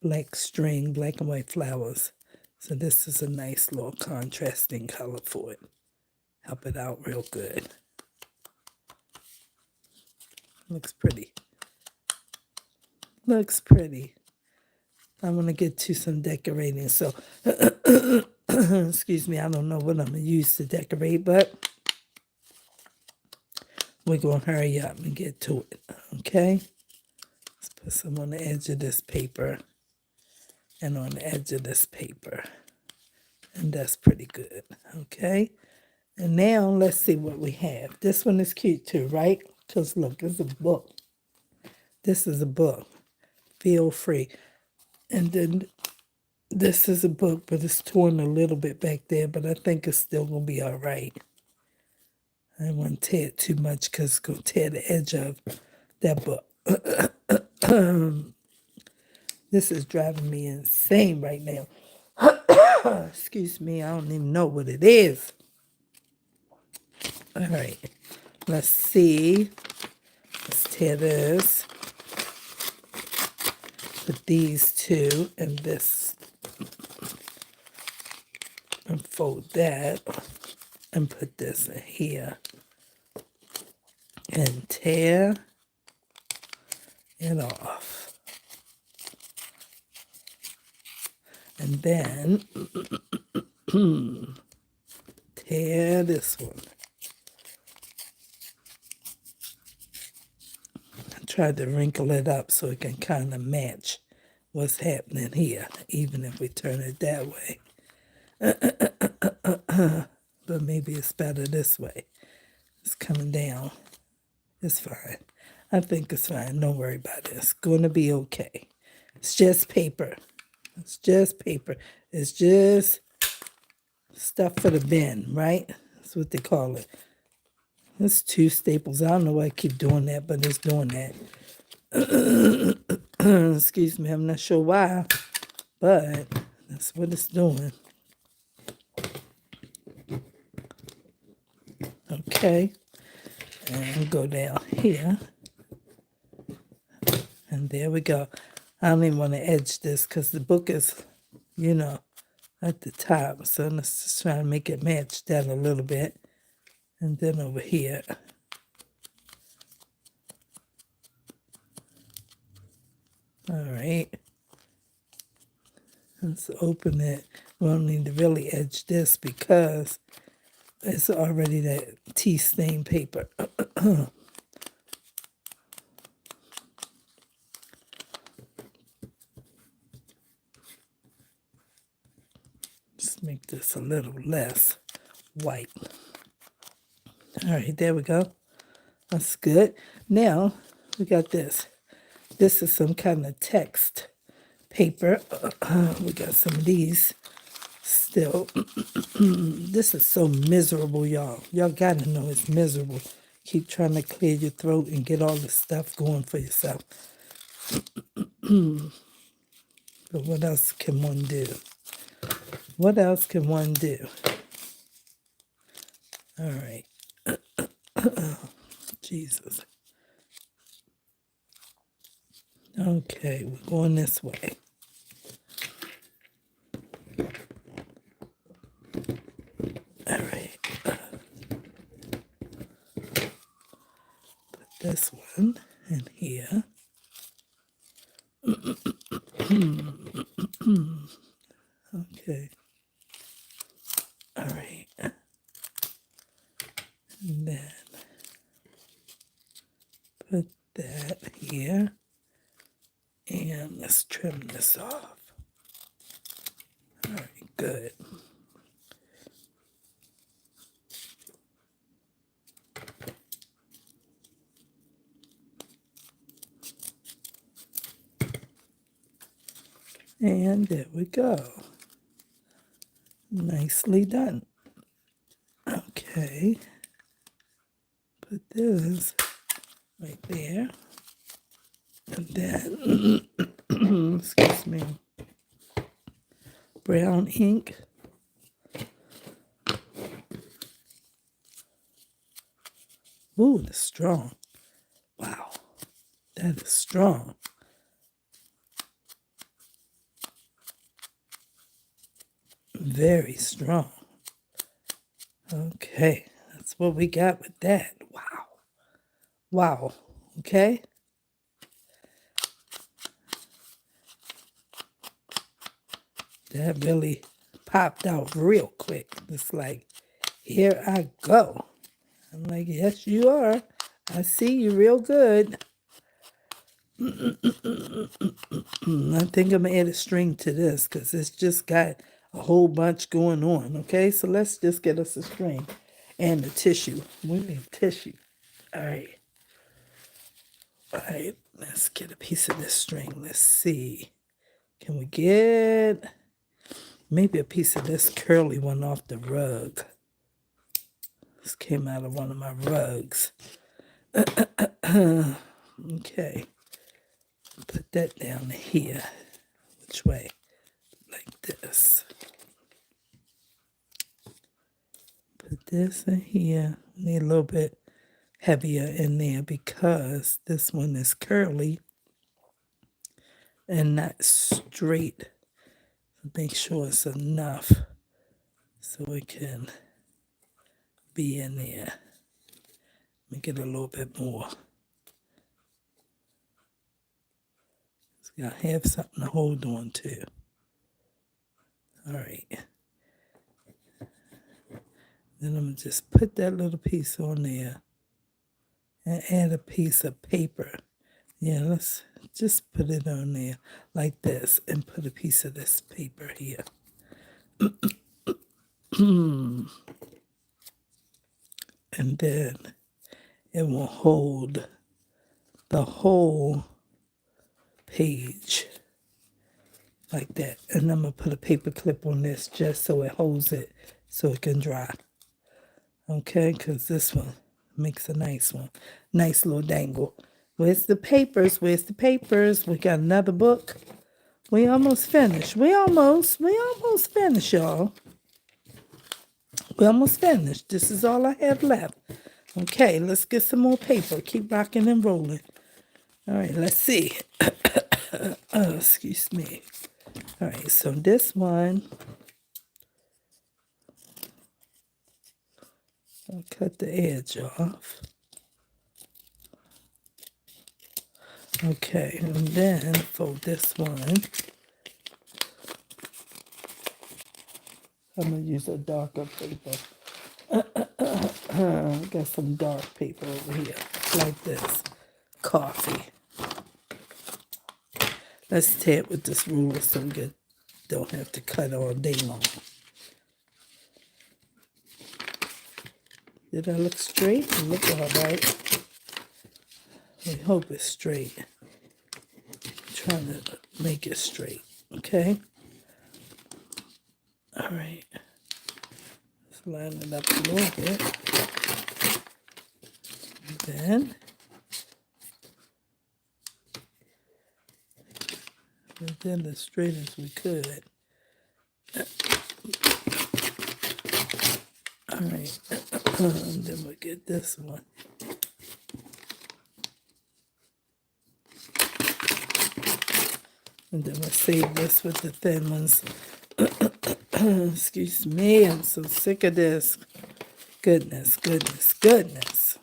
Black string, black and white flowers. So this is a nice little contrasting color for it. Help it out real good. Looks pretty. Looks pretty. I'm going to get to some decorating. So, excuse me, I don't know what I'm going to use to decorate, but we're going to hurry up and get to it. Okay? Let's put some on the edge of this paper and on the edge of this paper. And that's pretty good. Okay? And now let's see what we have. This one is cute too, right? Because look, it's a book. This is a book. Feel free. And then this is a book, but it's torn a little bit back there, but I think it's still going to be all right. I don't want to tear it too much because it's going to tear the edge of that book. This is driving me insane right now. Excuse me, I don't even know what it is. All right, let's see. Let's tear this. Put these 2 and this. And fold that. And put this in here. And tear it off. And then tear this one. I tried to wrinkle it up so it can kind of match what's happening here, even if we turn it that way. But maybe it's better this way. It's coming down. It's fine. I think it's fine. Don't worry about it. It's going to be okay. It's just paper. It's just paper. It's just stuff for the bin, right? That's what they call it. It's 2 staples. I don't know why I keep doing that, but it's doing that. Excuse me. I'm not sure why, but that's what it's doing. Okay. And go down here. And there we go. I don't even want to edge this because the book is, at the top. So let's just try to make it match that a little bit. And then over here. All right. Let's open it. We don't need to really edge this because it's already that tea stain paper. Just make this a little less white. All right, there we go. That's good. Now, we got this. This is some kind of text paper. We got some of these Still, this is so miserable, y'all. Y'all gotta know it's miserable. Keep trying to clear your throat and get all the stuff going for yourself. But what else can one do? What else can one do? All right. Jesus. Okay, we're going this way. All right. Put this one in here. Okay. All right. And then put that here. And let's trim this off. All right, good. And there we go. Nicely done. Okay. Put this right there. And then, excuse me, brown ink. Ooh, that's strong. Wow, that is strong. Very strong. Okay, that's what we got with that. Wow. Wow. Okay. That really popped out real quick. It's like, here I go. I'm like, yes, you are. I see you real good. I think I'm going to add a string to this because it's just got a whole bunch going on. Okay, so let's just get us a string and a tissue. We need tissue. All right. All right, let's get a piece of this string. Let's see. Can we get maybe a piece of this curly one off the rug? This came out of one of my rugs. Okay. Put that down here. Which way? Like this. Put this in here. Need a little bit heavier in there because this one is curly and not straight. Make sure it's enough so it can be in there. Make it a little bit more. It's got to have something to hold on to. All right. Then I'm going to just put that little piece on there and add a piece of paper. Yeah, let's just put it on there like this and put a piece of this paper here. And then it will hold the whole page like that. And I'm going to put a paper clip on this just so it holds it so it can dry. Okay, because this one makes a nice one. Nice little dangle. Where's the papers? Where's the papers? We got another book. We almost finished. We almost finished, y'all. We almost finished. This is all I have left. Okay, let's get some more paper. Keep rocking and rolling. All right, let's see. Oh, excuse me. All right, so this one, I'll cut the edge off. Okay, and then for this one, I'm going to use a darker paper. Got some dark paper over here, like this. Coffee. Let's tear it with this ruler so we don't have to cut all day long. Did I look straight? It look all right. We hope it's straight. I'm trying to make it straight, okay? All right. Let's line it up a little bit. And then put it as straight as we could. All right. And then we'll get this one. And then we'll save this with the thin ones. Excuse me, I'm so sick of this. Goodness, goodness, goodness.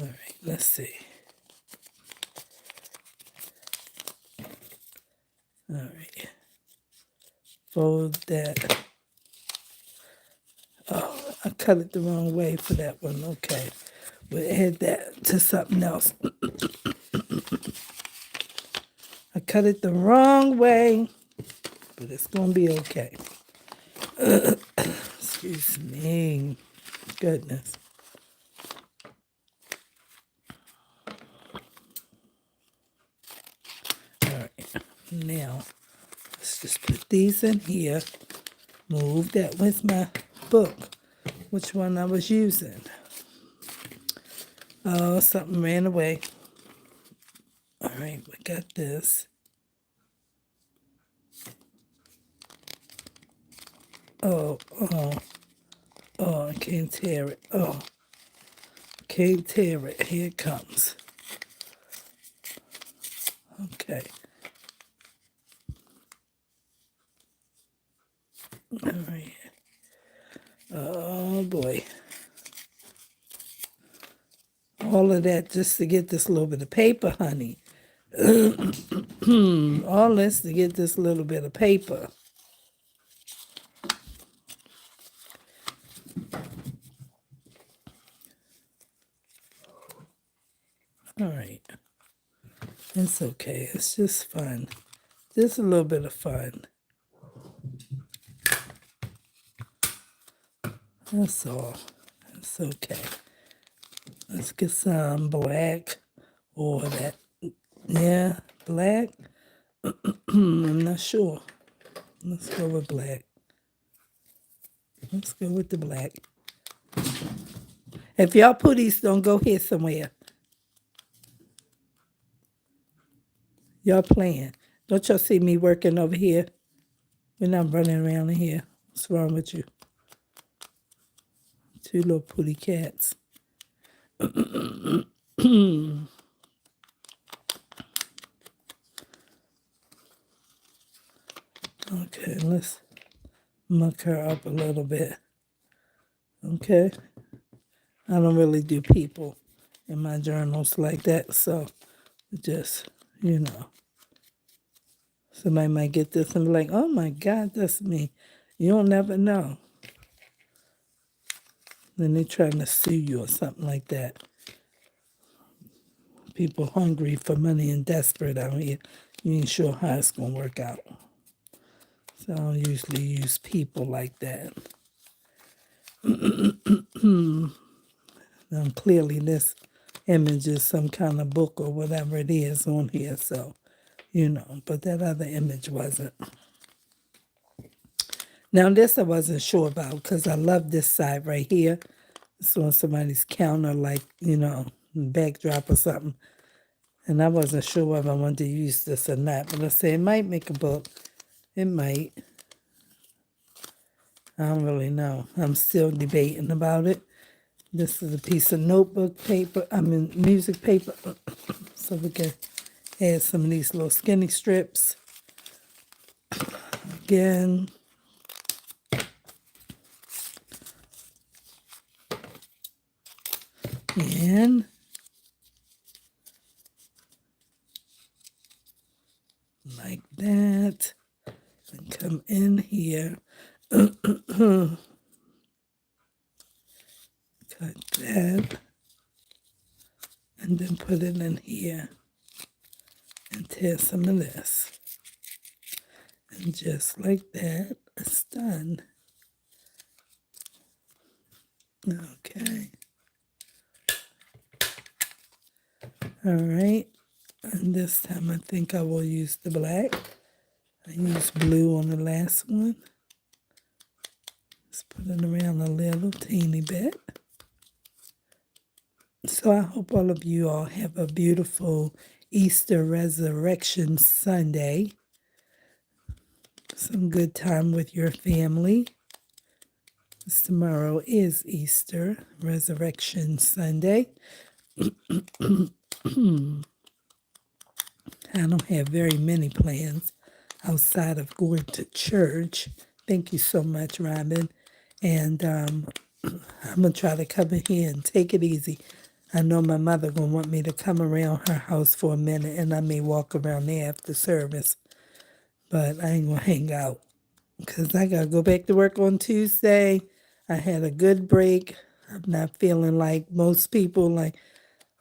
All right, let's see. All right. Fold that. Oh, I cut it the wrong way for that one. Okay. We'll add that to something else. I cut it the wrong way, but it's going to be okay. Excuse me. Goodness. All right. Now, let's just put these in here. Move that with my book. Which one I was using. Oh, something ran away. All right, we got this. Oh, I can't tear it. Oh, can't tear it. Here it comes. Okay. All right. Oh, boy. All of that just to get this little bit of paper, honey. All this to get this little bit of paper. All right. It's okay. It's just fun. Just a little bit of fun. That's all. It's okay. Let's get some black or that. Yeah, black. I'm not sure. Let's go with black. Let's go with the black. If y'all putties don't go here somewhere. Y'all playing. Don't y'all see me working over here when I'm running around in here? What's wrong with you? Two little putty cats. Okay, let's muck her up a little bit. Okay. I don't really do people in my journals like that, so just, somebody might get this and be like, oh my God, that's me. You don't never know. Then they're trying to sue you or something like that. People hungry for money and desperate out here. You ain't sure how it's going to work out. So I don't usually use people like that. Now, clearly this image is some kind of book or whatever it is on here, so, but that other image wasn't. Now, this I wasn't sure about because I love this side right here. It's on somebody's counter, like, backdrop or something. And I wasn't sure whether I wanted to use this or not, but I said it might make a book. It might. I don't really know. I'm still debating about it. This is a piece of notebook paper, music paper. So we can add some of these little skinny strips. Again. And like that. And come in here. Cut that. And then put it in here. And tear some of this. And just like that, it's done. Okay. All right. And this time I think I will use the black. I used blue on the last one. Let's put it around a little teeny bit. So I hope all of you all have a beautiful Easter Resurrection Sunday. Some good time with your family. Because tomorrow is Easter Resurrection Sunday. I don't have very many plans outside of going to church. Thank you so much, Robin. And I'm going to try to come in here and take it easy. I know my mother going to want me to come around her house for a minute, and I may walk around there after service. But I ain't going to hang out because I got to go back to work on Tuesday. I had a good break. I'm not feeling like most people, like,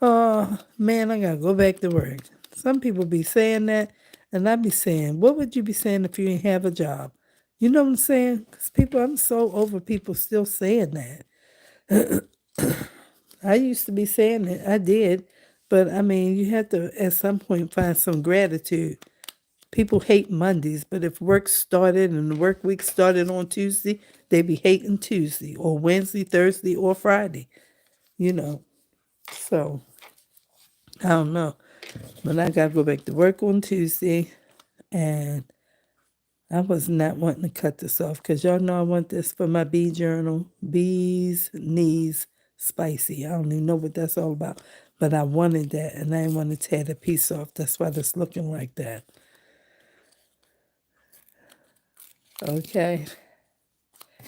oh, man, I got to go back to work. Some people be saying that, and I be saying, what would you be saying if you didn't have a job? You know what I'm saying? Because people, I'm so over people still saying that. I used to be saying it. I did. But, I mean, you have to, at some point, find some gratitude. People hate Mondays, but if work started and the work week started on Tuesday, they be hating Tuesday or Wednesday, Thursday, or Friday, you know. So, I don't know. But I got to go back to work on Tuesday, and I was not wanting to cut this off because y'all know I want this for my bee journal. Bees, knees, spicy. I don't even know what that's all about, but I wanted that, and I didn't want to tear the piece off. That's why it's looking like that. Okay.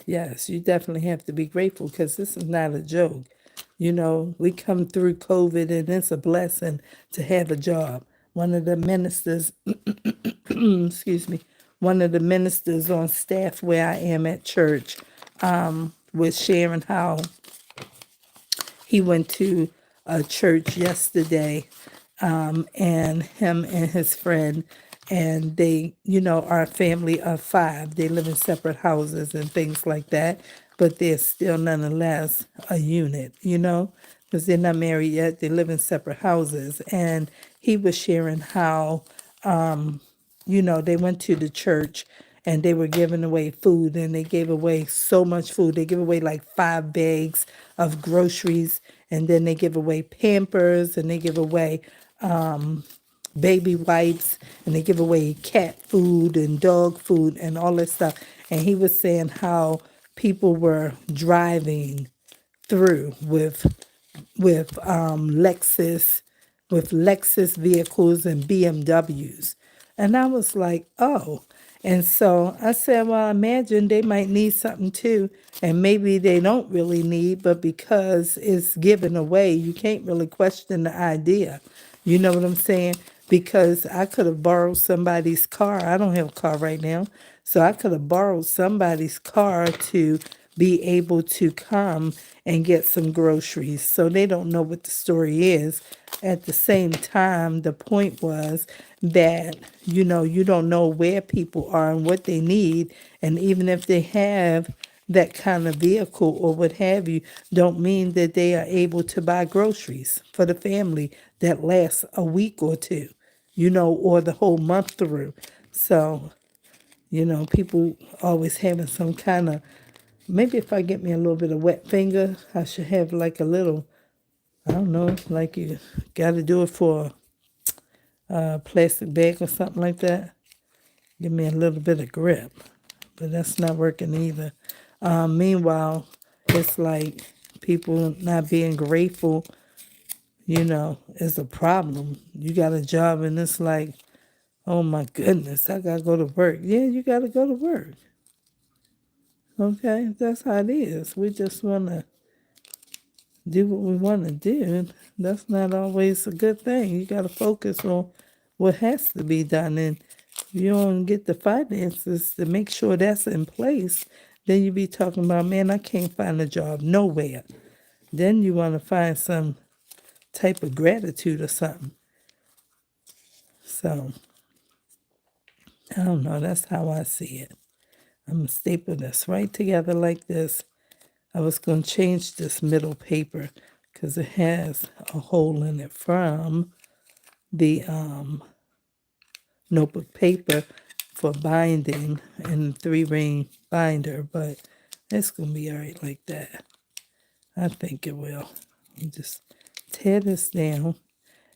Yes, you definitely have to be grateful because this is not a joke. You know, we come through COVID and it's a blessing to have a job. One of the ministers, excuse me, one of the ministers on staff where I am at church was sharing how he went to a church yesterday, and him and his friend, and they, you know, are a family of five. They live in separate houses and things like that, but they're still nonetheless a unit, you know, because they're not married yet. They live in separate houses. And he was sharing how, you know, they went to the church and they were giving away food, and they gave away so much food. They give away like 5 bags of groceries, and then they give away Pampers, and they give away baby wipes, and they give away cat food and dog food and all that stuff. And he was saying how people were driving through Lexus, with Lexus vehicles and BMWs. And I was like, oh. And so I said, well, I imagine they might need something too. And maybe they don't really need, but because it's given away, you can't really question the idea. You know what I'm saying? Because I could have borrowed somebody's car. I don't have a car right now. So I could have borrowed somebody's car to be able to come and get some groceries. So they don't know what the story is. At the same time, the point was that, you know, you don't know where people are and what they need. And even if they have that kind of vehicle or what have you, don't mean that they are able to buy groceries for the family that lasts a week or two, you know, or the whole month through. So, you know, people always having some kind of, maybe if I get me a little bit of wet finger, I should have like a little, I don't know, like you got to do it for a plastic bag or something like that. Give me a little bit of grip, but that's not working either. Meanwhile, it's like people not being grateful, you know, is a problem. You got a job and it's like, oh my goodness, I got to go to work. Yeah, you got to go to work. Okay, that's how it is. We just want to do what we want to do. That's not always a good thing. You got to focus on what has to be done. And if you don't get the finances to make sure that's in place, then you be talking about, man, I can't find a job nowhere. Then you want to find some type of gratitude or something. So, I don't know. That's how I see it. I'm going to staple this right together like this. I was going to change this middle paper because it has a hole in it from the notebook paper for binding and 3-ring binder, but it's going to be all right like that. I think it will. You just tear this down,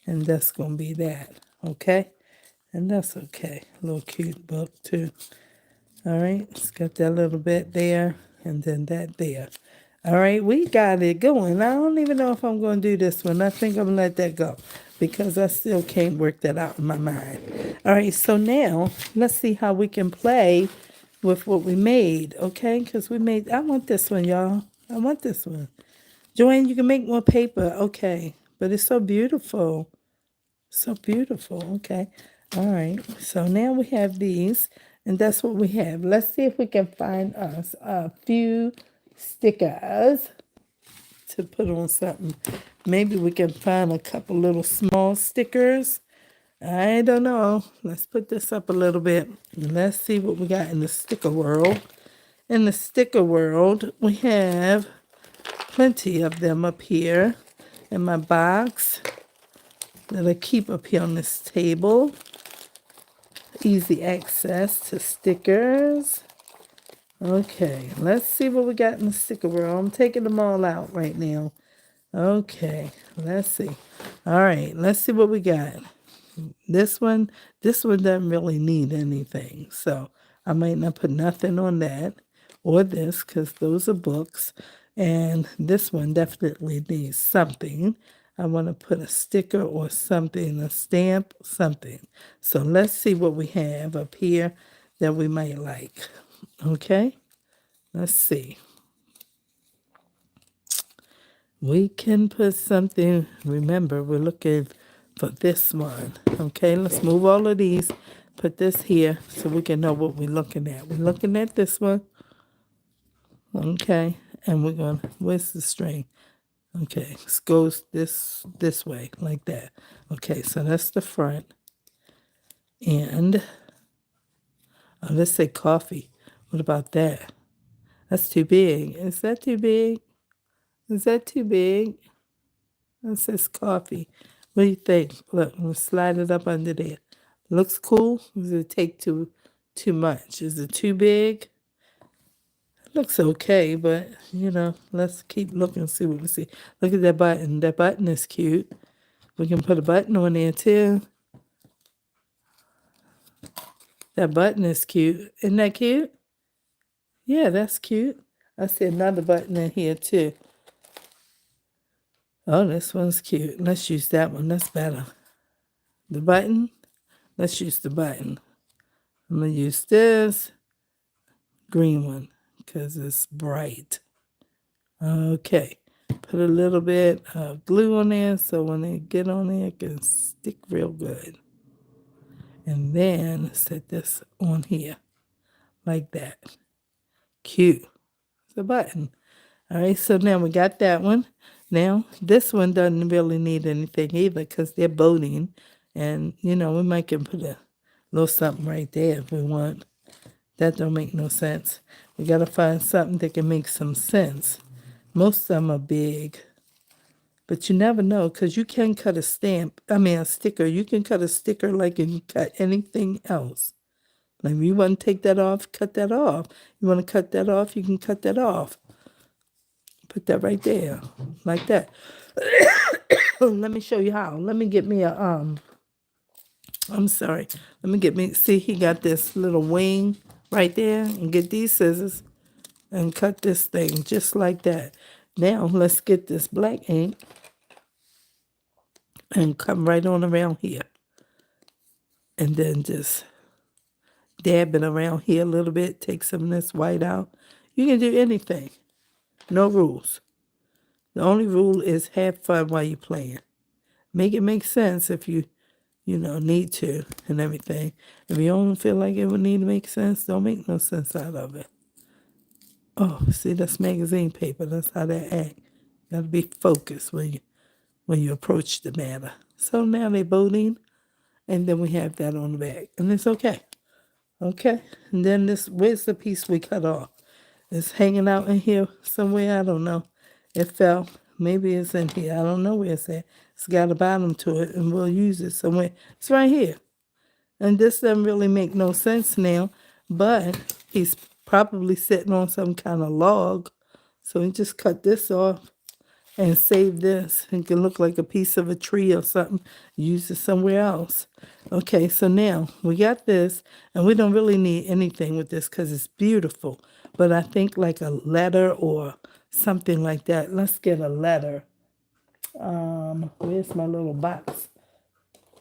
and that's going to be that, okay? And that's okay. A little cute book, too. All right, it's got that little bit there, and then that there. All right, we got it going. I don't even know if I'm going to do this one. I think I'm going to let that go because I still can't work that out in my mind. All right, so now let's see how we can play with what we made, okay? Because I want this one, y'all. I want this one. Joanne, you can make more paper. Okay, but it's so beautiful. So beautiful. Okay. All right. So now we have these, and that's what we have. Let's see if we can find us a few stickers to put on something. Maybe we can find a couple little small stickers. I don't know. Let's put this up a little bit. Let's see what we got in the sticker world. In the sticker world, we have plenty of them up here in my box that I keep up here on this table. Easy access to stickers. Okay, let's see what we got in the sticker world. I'm taking them all out right now. Okay, let's see. All right, let's see what we got. This one doesn't really need anything, so I might not put nothing on that or this because those are books. And this one definitely needs something. I want to put a sticker or something, a stamp, something. So let's see what we have up here that we might like. Okay, let's see. We can put something, remember, we're looking for this one. Okay, let's move all of these, put this here so we can know what we're looking at. We're looking at this one. Okay, and we're going, where's the string? Okay, it goes this way, like that. Okay, so that's the front. And let's say coffee. What about that? That's too big. Is that too big? Is that too big? It says coffee. What do you think? Look, we'll slide it up under there. Looks cool. Does it take too much? Is it too big? It looks okay, but let's keep looking and see what we see. Look at that button. That button is cute. We can put a button on there too. That button is cute. Isn't that cute? Yeah, that's cute. I see another button in here too. Oh, this one's cute. Let's use that one. That's better. The button. Let's use the button. I'm going to use this green one because it's bright. Okay. Put a little bit of glue on there so when they get on there, it can stick real good. And then set this on here like that. Cute. It's a button. All right, so now we got that one. Now, this one doesn't really need anything either because they're boating. And, we might can put a little something right there if we want. That don't make no sense. We got to find something that can make some sense. Most of them are big. But you never know because you can cut a sticker. You can cut a sticker like you can cut anything else. Like if you want to take that off, cut that off. You want to cut that off, you can cut that off. Put that right there, like that. Let me show you how. Let me get me a, I'm sorry. See, he got this little wing right there. And get these scissors and cut this thing just like that. Now, let's get this black ink and come right on around here. And then just dab it around here a little bit. Take some of this white out. You can do anything. No rules. The only rule is have fun while you're playing. Make it make sense if you need to and everything. If you don't feel like it would need to make sense, don't make no sense out of it. Oh, see, that's magazine paper. That's how they act. Got to be focused when you approach the matter. So now they're boating, and then we have that on the back. And it's okay. Okay? And then where's the piece we cut off? It's hanging out in here somewhere. I don't know. It fell. Maybe it's in here. I don't know where it's at. It's got a bottom to it, and we'll use it somewhere. It's right here. And this doesn't really make no sense now, but he's probably sitting on some kind of log. So we just cut this off and save this. It can look like a piece of a tree or something. Use it somewhere else. Okay, so now we got this, and we don't really need anything with this because it's beautiful. But I think like a letter or something like that. Let's get a letter. Where's my little box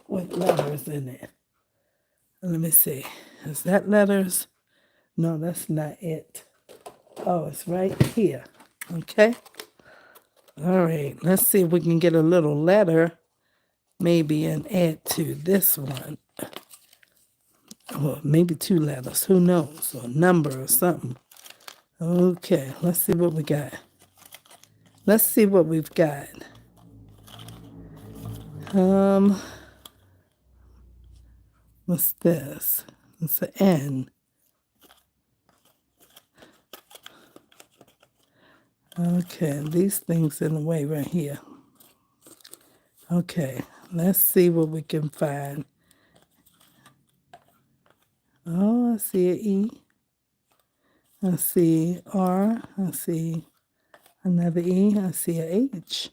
with letters in it? Let me see. Is that letters? No, that's not it. Oh, it's right here. Okay. All right. Let's see if we can get a little letter maybe and add to this one. Or maybe 2 letters. Who knows? Or a number or something. Okay. Let's see what we got. Let's see what we've got. What's this? It's an N. Okay, these things in the way right here. Okay, let's see what we can find. Oh, I see an E. I see R. I see another E. I see a H.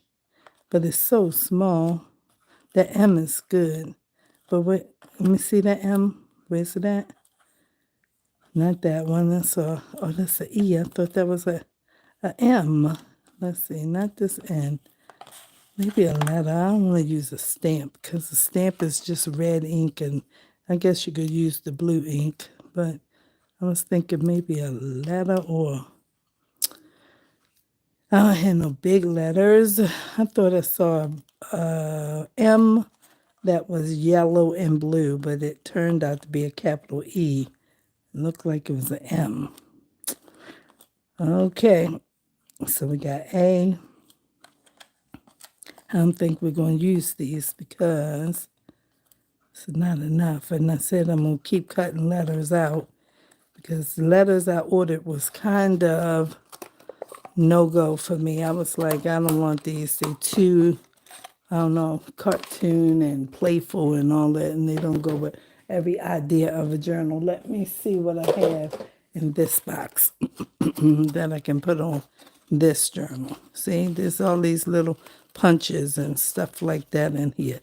But it's so small. The M is good. But wait, let me see that M. Where's it at? Not that one. That's that's an E. I thought that was a M. Let's see, not this N. Maybe a letter. I don't want to use a stamp because the stamp is just red ink, and I guess you could use the blue ink. But I was thinking maybe a letter, or I don't have no big letters. I thought I saw a M that was yellow and blue, but it turned out to be a capital E. It looked like it was an M. Okay, so we got A. I don't think we're going to use these because it's not enough. And I said I'm going to keep cutting letters out because the letters I ordered was kind of no-go for me. I was like, I don't want these. They're too, I don't know, cartoon and playful and all that, and they don't go with every idea of a journal. Let me see what I have in this box that I can put on this journal. See, there's all these little punches and stuff like that in here.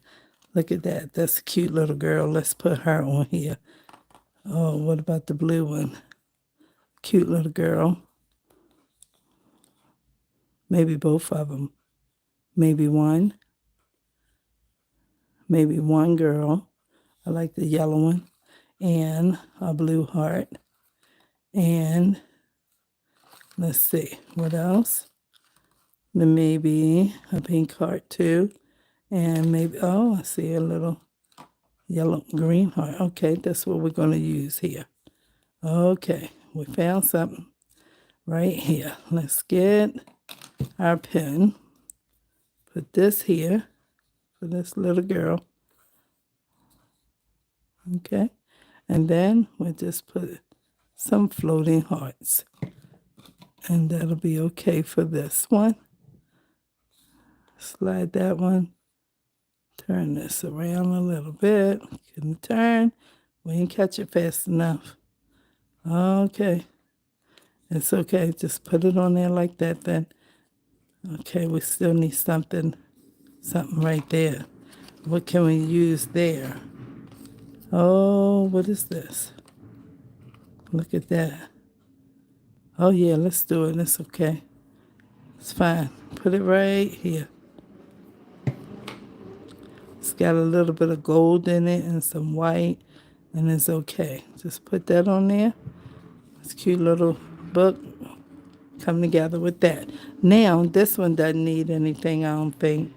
Look at that. That's a cute little girl. Let's put her on here. Oh, what about the blue one? Cute little girl. Maybe both of them. Maybe one. Maybe one girl. I like the yellow one. And a blue heart. And let's see. What else? Then maybe a pink heart too. And maybe, oh, I see a little yellow green heart. Okay, that's what we're going to use here. Okay, we found something right here. Let's get our pen. Put this here for this little girl. Okay, and then we'll just put some floating hearts. And that'll be okay for this one. Slide that one. Turn this around a little bit. Couldn't turn. We didn't catch it fast enough. Okay. It's okay. Just put it on there like that then. Okay, we still need something right there. What can we use there? Oh, what is this? Look at that. Oh, yeah, let's do it. It's okay. It's fine. Put it right here. It's got a little bit of gold in it and some white, and it's okay. Just put that on there. It's a cute little book. Come together with that. Now, this one doesn't need anything, I don't think.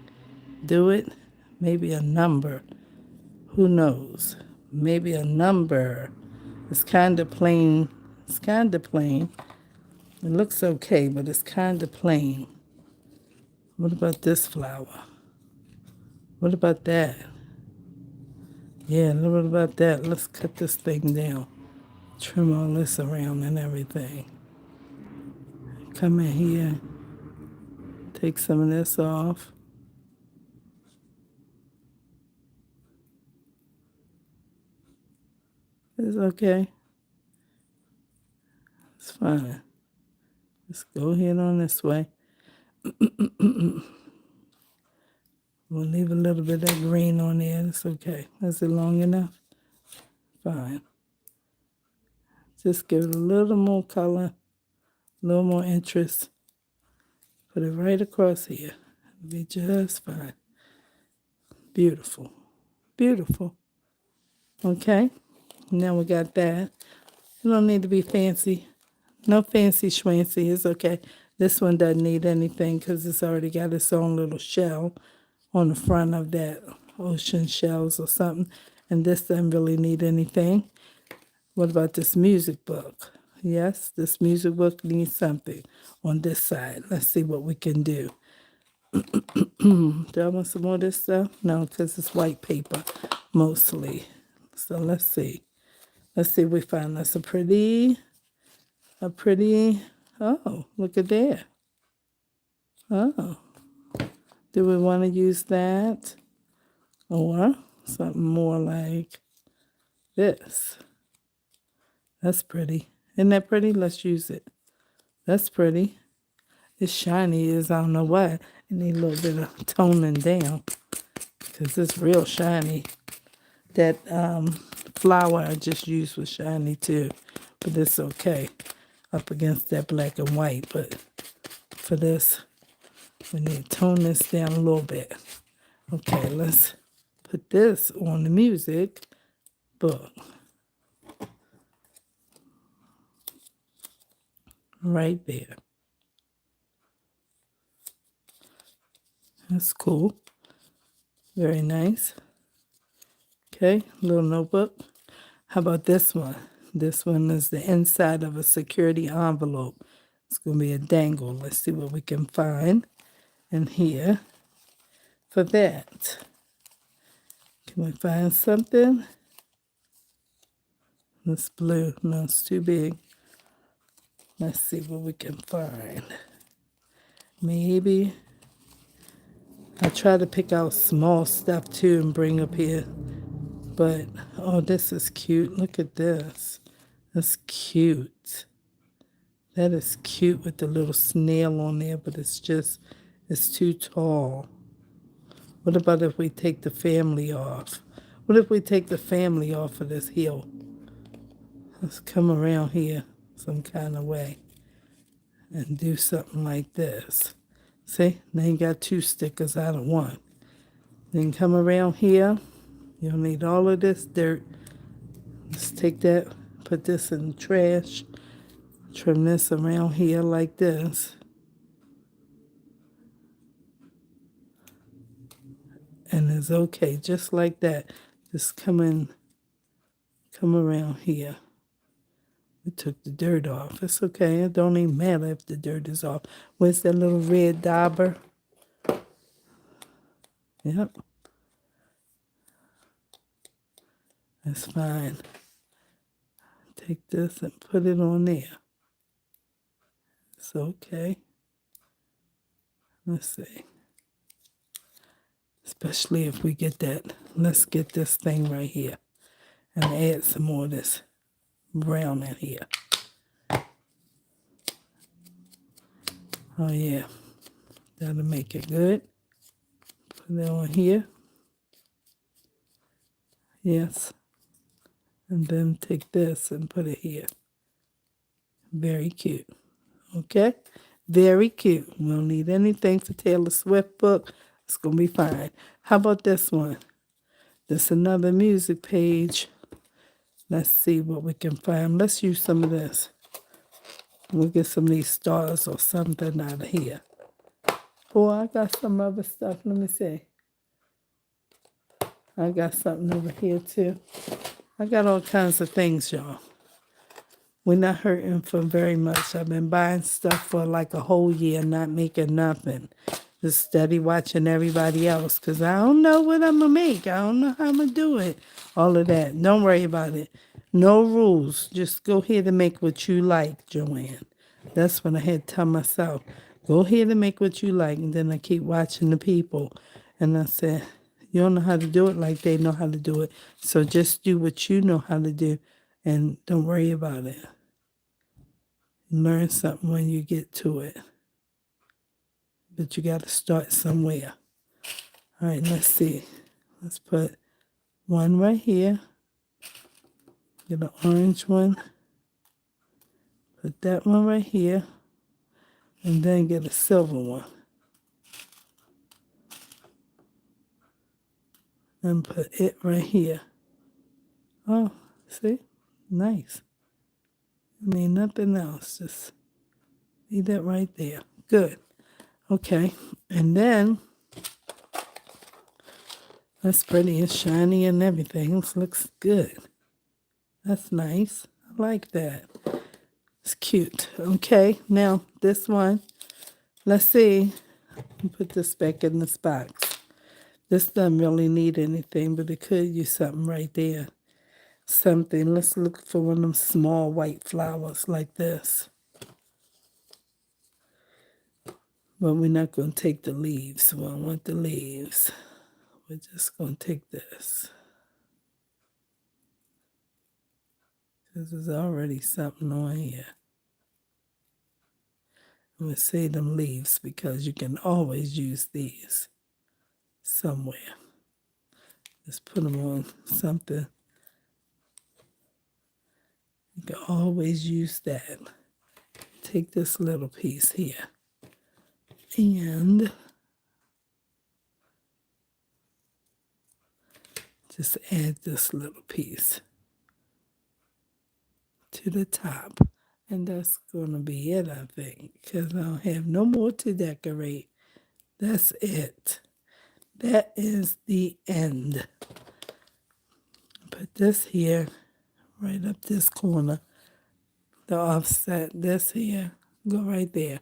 Do it. Maybe a number. Who knows? Maybe a number. It's kind of plain. It's kind of plain. It looks okay, but it's kind of plain. What about this flower? What about that? Yeah, what about that? Let's cut this thing down. Trim all this around and everything. Come in here. Take some of this off. It's okay. It's fine. Just go ahead on this way. We'll leave a little bit of that green on there. It's okay. Is it long enough? Fine. Just give it a little more color, a little more interest. Put it right across here. It'll be just fine. Beautiful. Beautiful. Okay. Now we got that. You don't need to be fancy. No fancy schmancy. It's okay. This one doesn't need anything because it's already got its own little shell on the front of that, ocean shells or something. And this doesn't really need anything. What about this music book? Yes, this music book needs something on this side. Let's see what we can do. Do I want some more of this stuff? No, because it's white paper mostly. So let's see. Let's see if we find us a pretty, oh, look at there. Oh, do we want to use that? Or something more like this? That's pretty. Isn't that pretty? Let's use it. That's pretty. It's shiny as I don't know why. It need a little bit of toning down because it's real shiny. That flower I just used was shiny too, but it's okay up against that black and white. But for this, we need to tone this down a little bit. Okay, let's put this on the music book. Right there. That's cool. Very nice. Okay, little notebook. How about this one? This one is the inside of a security envelope. It's going to be a dangle. Let's see what we can find in here for that. Can we find something? This blue. No, it's too big. Let's see what we can find. Maybe. I try to pick out small stuff too and bring up here. But, oh, this is cute. Look at this. That's cute. That is cute with the little snail on there, but it's too tall. What about if we take the family off? What if we take the family off of this hill? Let's come around here some kind of way and do something like this. See, now you got two stickers out of one. Then come around here. You'll need all of this dirt. Let's take that, put this in the trash, trim this around here like this. And it's okay, just like that. Just come around here. We took the dirt off. It's okay. It don't even matter if the dirt is off. Where's that little red dauber? Yep. That's fine. Take this and put it on there. It's okay. Let's see. Especially if we get that. Let's get this thing right here. And add some more of this brown in here. Oh yeah, that'll make it good. Put it on here. Yes. And then take this and put it here. Very cute. Okay? Very cute. We don't need anything for Taylor Swift book. It's going to be fine. How about this one? This another music page. Let's see what we can find. Let's use some of this. We'll get some of these stars or something out of here. Oh, I got some other stuff. Let me see. I got something over here too. I got all kinds of things, y'all. We're not hurting for very much. I've been buying stuff for like a whole year, not making nothing. Just steady watching everybody else because I don't know what I'm going to make. I don't know how I'm going to do it. All of that. Don't worry about it. No rules. Just go ahead and make what you like, Joanne. That's what I had to tell myself. Go ahead and make what you like. And then I keep watching the people. And I said, you don't know how to do it like they know how to do it. So just do what you know how to do and don't worry about it. Learn something when you get to it. But you got to start somewhere. All right, let's see. Let's put one right here. Get an orange one. Put that one right here. And then get a silver one. And put it right here. Oh, see? Nice. I need nothing else. Just leave that right there. Good. Okay. And then, that's pretty. It's shiny and everything. This looks good. That's nice. I like that. It's cute. Okay. Now, this one. Let's see. Put this back in this box. This doesn't really need anything, but it could use something right there. Something. Let's look for one of them small white flowers like this. But we're not going to take the leaves. We don't want the leaves. We're just going to take this. Because there's already something on here. We'll say them leaves because you can always use these somewhere. Just put them on something. You can always use that. Take this little piece here. And just add this little piece to the top. And that's going to be it, I think, because I don't have no more to decorate. That's it. That is the end. Put this here, right up this corner. The offset, this here, go right there.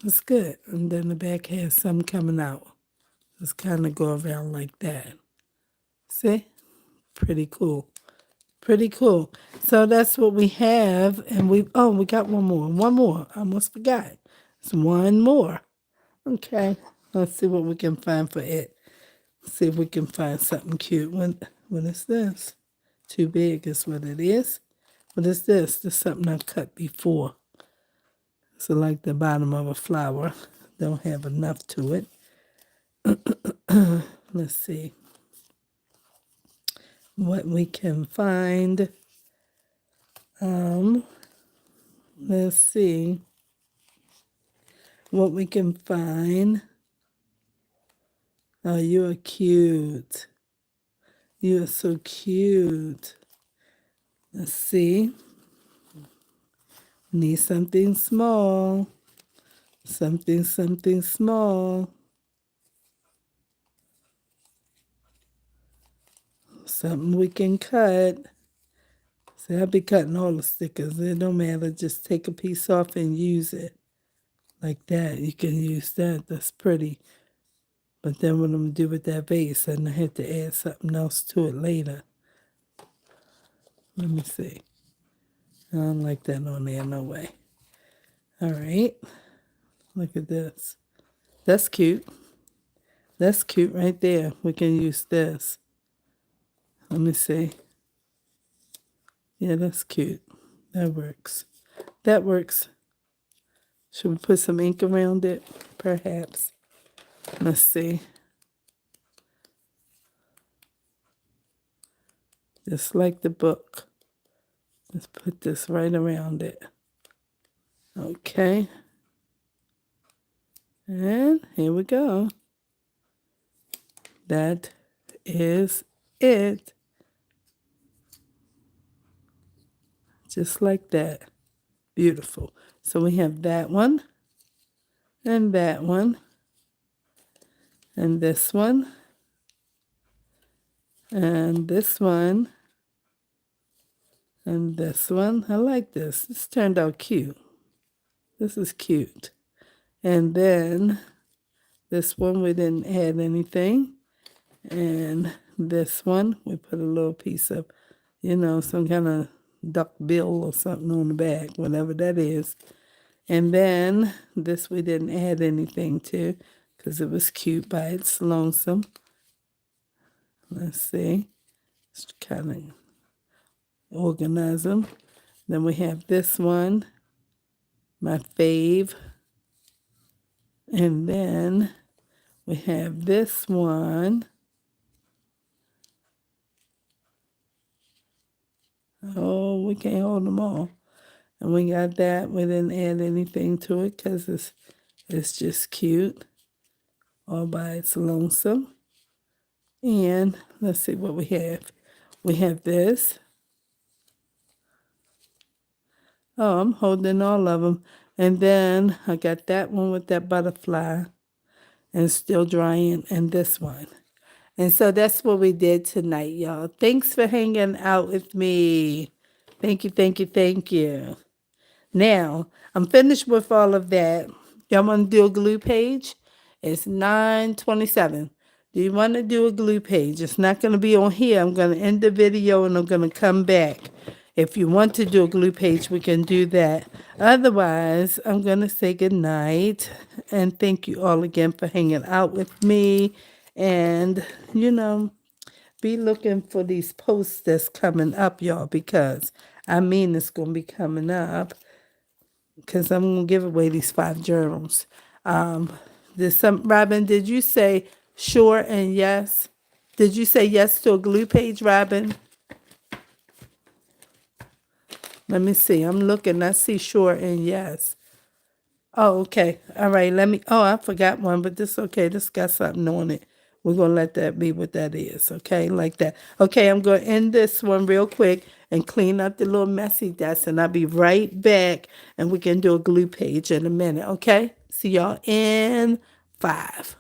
That's good. And then the back has some coming out. Just kind of go around like that. See? Pretty cool. Pretty cool. So that's what we have. And we got one more. One more. I almost forgot. It's one more. Okay. Let's see what we can find for it. See if we can find something cute. What is this? Too big is what it is. What is this? This is something I've cut before. So like the bottom of a flower. Don't have enough to it. Let's see what we can find. Let's see what we can find. Oh, you are cute. You are so cute. Let's see. Need something small. Something small. Something we can cut. See, I'll be cutting all the stickers. It don't matter. Just take a piece off and use it. Like that. You can use that. That's pretty. But then what I'm going to do with that vase, and I have to add something else to it later. Let me see. I don't like that on there, no way. All right. Look at this. That's cute. That's cute right there. We can use this. Let me see. Yeah, that's cute. That works. That works. Should we put some ink around it? Perhaps. Let's see. Just like the book. Let's put this right around it. Okay. And here we go. That is it. Just like that. Beautiful. So we have that one. And that one. And this one. And this one. And this one. I like this. This turned out cute. This is cute. And then this one we didn't add anything. And this one we put a little piece of, some kind of duck bill or something on the back, whatever that is. And then this we didn't add anything to because it was cute by its lonesome. Let's see. Just kind of organize them. Then we have this one, my fave. And then we have this one. Oh, we can't hold them all. And we got that. We didn't add anything to it because it's just cute all by its lonesome. And let's see what we have. We have this. Oh, I'm holding all of them. And then I got that one with that butterfly and still drying, and this one. And so that's what we did tonight, y'all. Thanks for hanging out with me. Thank you, thank you, thank you. Now, I'm finished with all of that. Y'all want to do a glue page? It's 9:27. Do you want to do a glue page? It's not going to be on here. I'm going to end the video and I'm going to come back. If you want to do a glue page, we can do that. Otherwise, I'm going to say good night. And thank you all again for hanging out with me. And, be looking for these posts that's coming up, y'all, because it's going to be coming up because I'm going to give away these 5 journals. Robin, did you say sure and yes? Did you say yes to a glue page, Robin? Let me see. I'm looking. I see sure and yes. Oh, okay. All right. I forgot one, but this okay. This got something on it. We're going to let that be what that is. Okay. Like that. Okay. I'm going to end this one real quick and clean up the little messy desk, and I'll be right back and we can do a glue page in a minute. Okay. See y'all in 5.